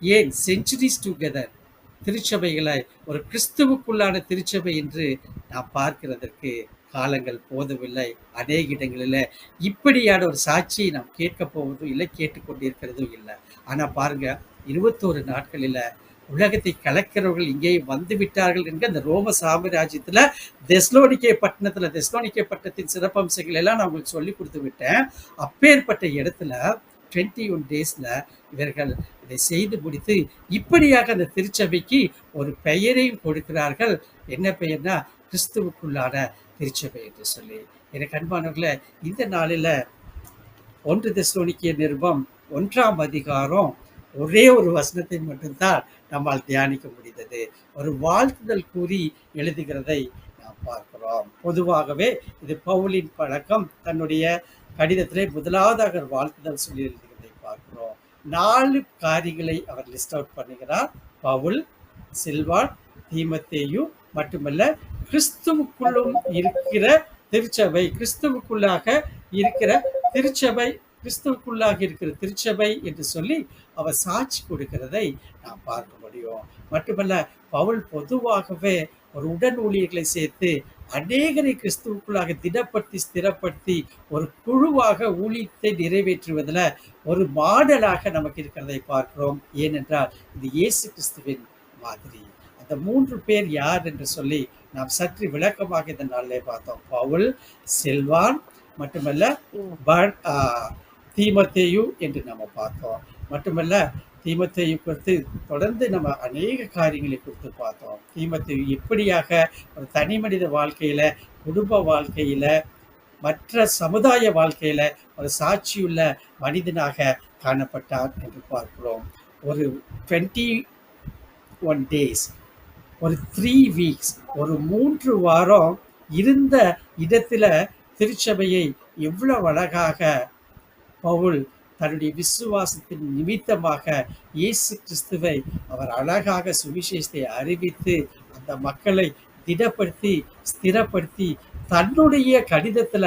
ஏன் செஞ்சுரிஸ் டுகெதர், திருச்சபைகளை ஒரு கிறிஸ்துவுக்குள்ளான திருச்சபை என்று நாம் பார்க்கிறதற்கு காலங்கள் போதவில்லை. அநேக இடங்களில் இப்படியான ஒரு சாட்சியை நாம் கேட்க போவதும் இல்லை, கேட்டுக்கொண்டிருக்கிறதும் இல்லை. ஆனா பாருங்க, 21 நாட்களில் உலகத்தை கலக்கிறவர்கள் இங்கே வந்து விட்டார்கள் என்கிற அந்த ரோம சாம்ராஜ்யத்துல தெசலோனிக்கே பட்டணத்தின் சிறப்பம்சங்கள் எல்லாம் நான் உங்களுக்கு சொல்லி கொடுத்து விட்டேன். அப்பேற்பட்ட இடத்துல 21 daysல இவர்கள் இதை செய்து முடித்து இப்படியாக அந்த திருச்சபைக்கு ஒரு பெயரையும் கொடுக்கிறார்கள். என்ன பெயர்னா, கிறிஸ்துவுக்குள்ளான திருச்சபை என்று சொல்லி. எனக்கு அன்பானவர்களே, இந்த நாளில் 1 தெசலோனிக்கே நிருபம் 1ஆம் அதிகாரம் ஒரே ஒரு வசனத்தை மட்டும்தான் நம்மால் தியானிக்க முடிந்தது. ஒரு வாழ்த்துதல் கூறி எழுதுகிறதை நாம் பார்க்கிறோம். பொதுவாகவே இது பவுலின் பழக்கம். தன்னுடைய கடிதத்திலே முதலாவதாக வாழ்த்துதல் சொல்லி எழுதுகிறதை பார்க்கிறோம். 4 காரியங்களை அவர் லிஸ்ட் அவுட் பண்ணுகிறார். பவுல், சில்வான், தீமத்தேயு மட்டுமல்ல, கிறிஸ்துவுக்குள்ளும் இருக்கிற திருச்சபை, கிறிஸ்துவுக்குள்ளாக இருக்கிற திருச்சபை, கிறிஸ்துவுக்குள்ளாக இருக்கிற திருச்சபை என்று சொல்லி அவர் சாட்சி கொடுக்கிறதை நாம் பார்க்க முடியும். மட்டுமல்ல, பவுல் பொதுவாகவே ஒரு உடன் ஊழியர்களை சேர்த்து அநேகரை கிறிஸ்துவுக்குள்ளாக திடப்படுத்தி ஸ்திரப்படுத்தி ஒரு குழுவாக ஊழியத்தை நிறைவேற்றுவதில் ஒரு மாடலாக நமக்கு இருக்கிறதை பார்க்கிறோம். ஏனென்றால் இது இயேசு கிறிஸ்துவின் மாதிரி. அந்த 3 பேர் யார் என்று சொல்லி நாம் சற்று விளக்கமாக இந்த நாளிலே பார்த்தோம். பவுல், சில்வான் மட்டுமல்ல தீமத்தேயு என்று நம்ம பார்த்தோம். மட்டுமல்ல, தீமத்தேயு குறித்து தொடர்ந்து நம்ம அநேக காரியங்களை குறித்து பார்த்தோம். தீமத்தேயு எப்படியாக ஒரு தனி மனித வாழ்க்கையில, குடும்ப வாழ்க்கையில, மற்ற சமுதாய வாழ்க்கையில ஒரு சாட்சியுள்ள மனிதனாக காணப்பட்டார் என்று பார்க்கிறோம். ஒரு 21 days, ஒரு 3 weeks, ஒரு 3 வாரம் இருந்த இடத்துல திருச்சபையை எவ்வளவு அழகாக பவுல் தன்னுடைய விசுவாசத்தின் நிமித்தமாக இயேசு கிறிஸ்துவை அவர் அழகாக சுவிசேஷத்தை அறிவித்து அந்த மக்களை திடப்படுத்தி ஸ்திரப்படுத்தி தன்னுடைய கடிதத்துல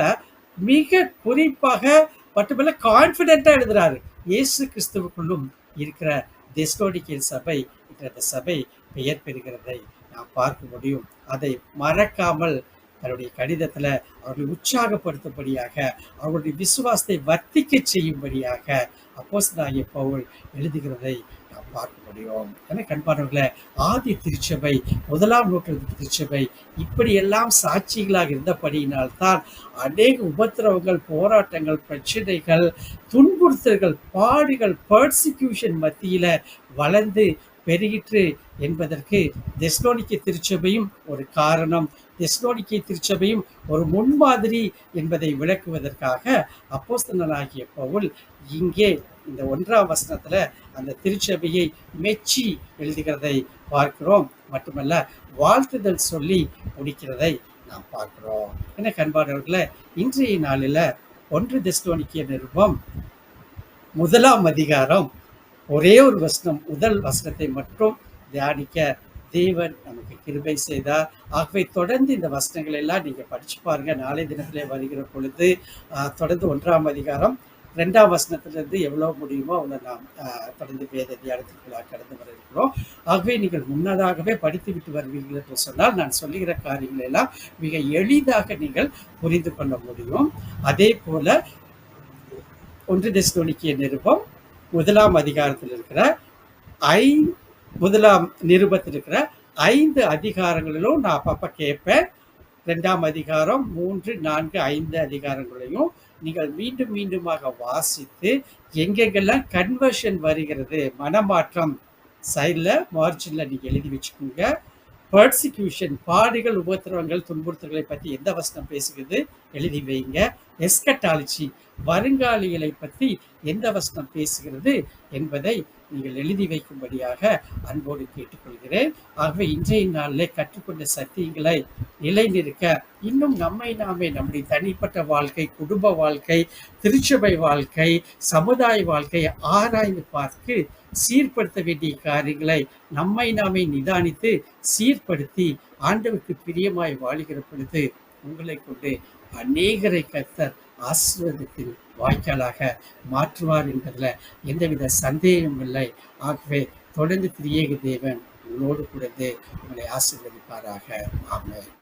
மிக குறிப்பாக மட்டுமல்ல கான்பிடென்டா எழுதுறாரு. இயேசு கிறிஸ்துவுக்குள்ளும் இருக்கிற தெசலோனிக்கே சபை என்ற சபை பெயர் பெறுகிறதை நாம் பார்க்க முடியும். அதை மறக்காமல் தன்னுடைய கடிதத்துல அவர்களை உற்சாகப்படுத்தும்படியாக, அவர்களுடைய விசுவாசத்தை வர்த்திக்க செய்யும்படியாக அப்போஸ்தலனாகிய பவுல் எழுதுகிறதை நாம் பார்க்க முடியும். என கண்பானவர்களே, ஆதி திருச்சபை, 1ஆம் நூற்றாண்டு திருச்சபை இப்படியெல்லாம் சாட்சிகளாக இருந்தபடியினால்தான் அநேக உபத்திரவங்கள், போராட்டங்கள், பிரச்சனைகள், துன்புறுத்தல்கள், பாடுகள், பர்சிக்யூஷன் மத்தியில வளர்ந்து பெருகிற்று என்பதற்கு தெசலோனிக்கே திருச்சபையும் ஒரு காரணம். தெசலோனிக்கே திருச்சபையும் ஒரு முன்மாதிரி என்பதை விளக்குவதற்காக அப்போஸ்தலனாகிய பவுல் இங்கே இந்த 1ஆம் வசனத்துல அந்த திருச்சபையை மெச்சி எழுதுகிறதை பார்க்கிறோம். மட்டுமல்ல, வாழ்த்துதல் சொல்லி முடிக்கிறதை நாம் பார்க்கிறோம். என கண்பானவர்களே, இன்றைய நாளில் 1 தெசலோனிக்கே நிருபம் 1ஆம் அதிகாரம் ஒரே ஒரு வசனம், முதல் வசனத்தை மட்டும் தியானிக்க தேவன் நமக்கு கிருபை செய்தார். ஆகவே தொடர்ந்து இந்த வசனங்கள் எல்லாம் நீங்க படிச்சு பாருங்க. நாளை தினத்திலே வருகிற பொழுது தொடர்ந்து 1ஆம் அதிகாரம் 2ஆம் வசனத்திலிருந்து எவ்வளவு முடியுமோ அவ்வளோ நாம் தொடர்ந்து வேத தியானத்திற்குள்ளாக கடந்து வர இருக்கிறோம். ஆகவே நீங்கள் முன்னதாகவே படித்து விட்டு வருவீர்கள் என்று சொன்னால் நான் சொல்லுகிற காரியங்கள் எல்லாம் மிக எளிதாக நீங்கள் புரிந்து கொள்ள முடியும். அதே போல 1 தெசலோனிக்கே நிருபம் 1ஆம் அதிகாரத்தில் இருக்கிற 1ஆம் நிருபத்தில் இருக்கிற 5 அதிகாரங்களிலும் நான் அப்பப்ப கேட்பேன். 2ஆம் அதிகாரம் 3, 4, 5 அதிகாரங்களையும் நீங்கள் மீண்டும் மீண்டுமாக வாசித்து எங்கெங்கெல்லாம் கன்வர்ஷன் வருகிறது, மனமாற்றம் சைடில் மார்ஜினில் நீங்கள் எழுதி வச்சுக்கோங்க. பர்சிக்யூஷன், பாடுகள், உபத்திரவங்கள், துன்புறுத்தல்களை பற்றி எந்த வசனம் பேசுகிறது எழுதி வைங்க. எஸ்கட்டாலஜி, வருங்காலிகளை பற்றி எந்த வசனம் பேசுகிறது என்பதை நீங்கள் எழுதி வைக்கும்படியாக அன்போடு கேட்டுக்கொள்கிறேன். ஆகவே இன்றைய நாளில் கற்றுக்கொண்ட சத்தியங்களை நிலைநிறுக்க இன்னும் நம்மை நாமே நம்முடைய தனிப்பட்ட வாழ்க்கை, குடும்ப வாழ்க்கை, திருச்சபை வாழ்க்கை, சமுதாய வாழ்க்கையை ஆராய்ந்து பார்த்து சீர்படுத்த வேண்டிய காரியங்களை நம்மை நாமே நிதானித்து சீர்படுத்தி ஆண்டவருக்கு பிரியமாய் வாழுகிற பொழுது உங்களை கொண்டு அநேகரை கர்த்தர் ஆசீர்வாதத்தின் வாய்க்காலாக மாற்றுவார் என்பதில் எந்தவித சந்தேகமும் இல்லை. ஆகவே தொடர்ந்து திரியேக தேவன் உங்களோடு கூடவே உங்களை ஆசீர்வதிப்பாராக. ஆமென்.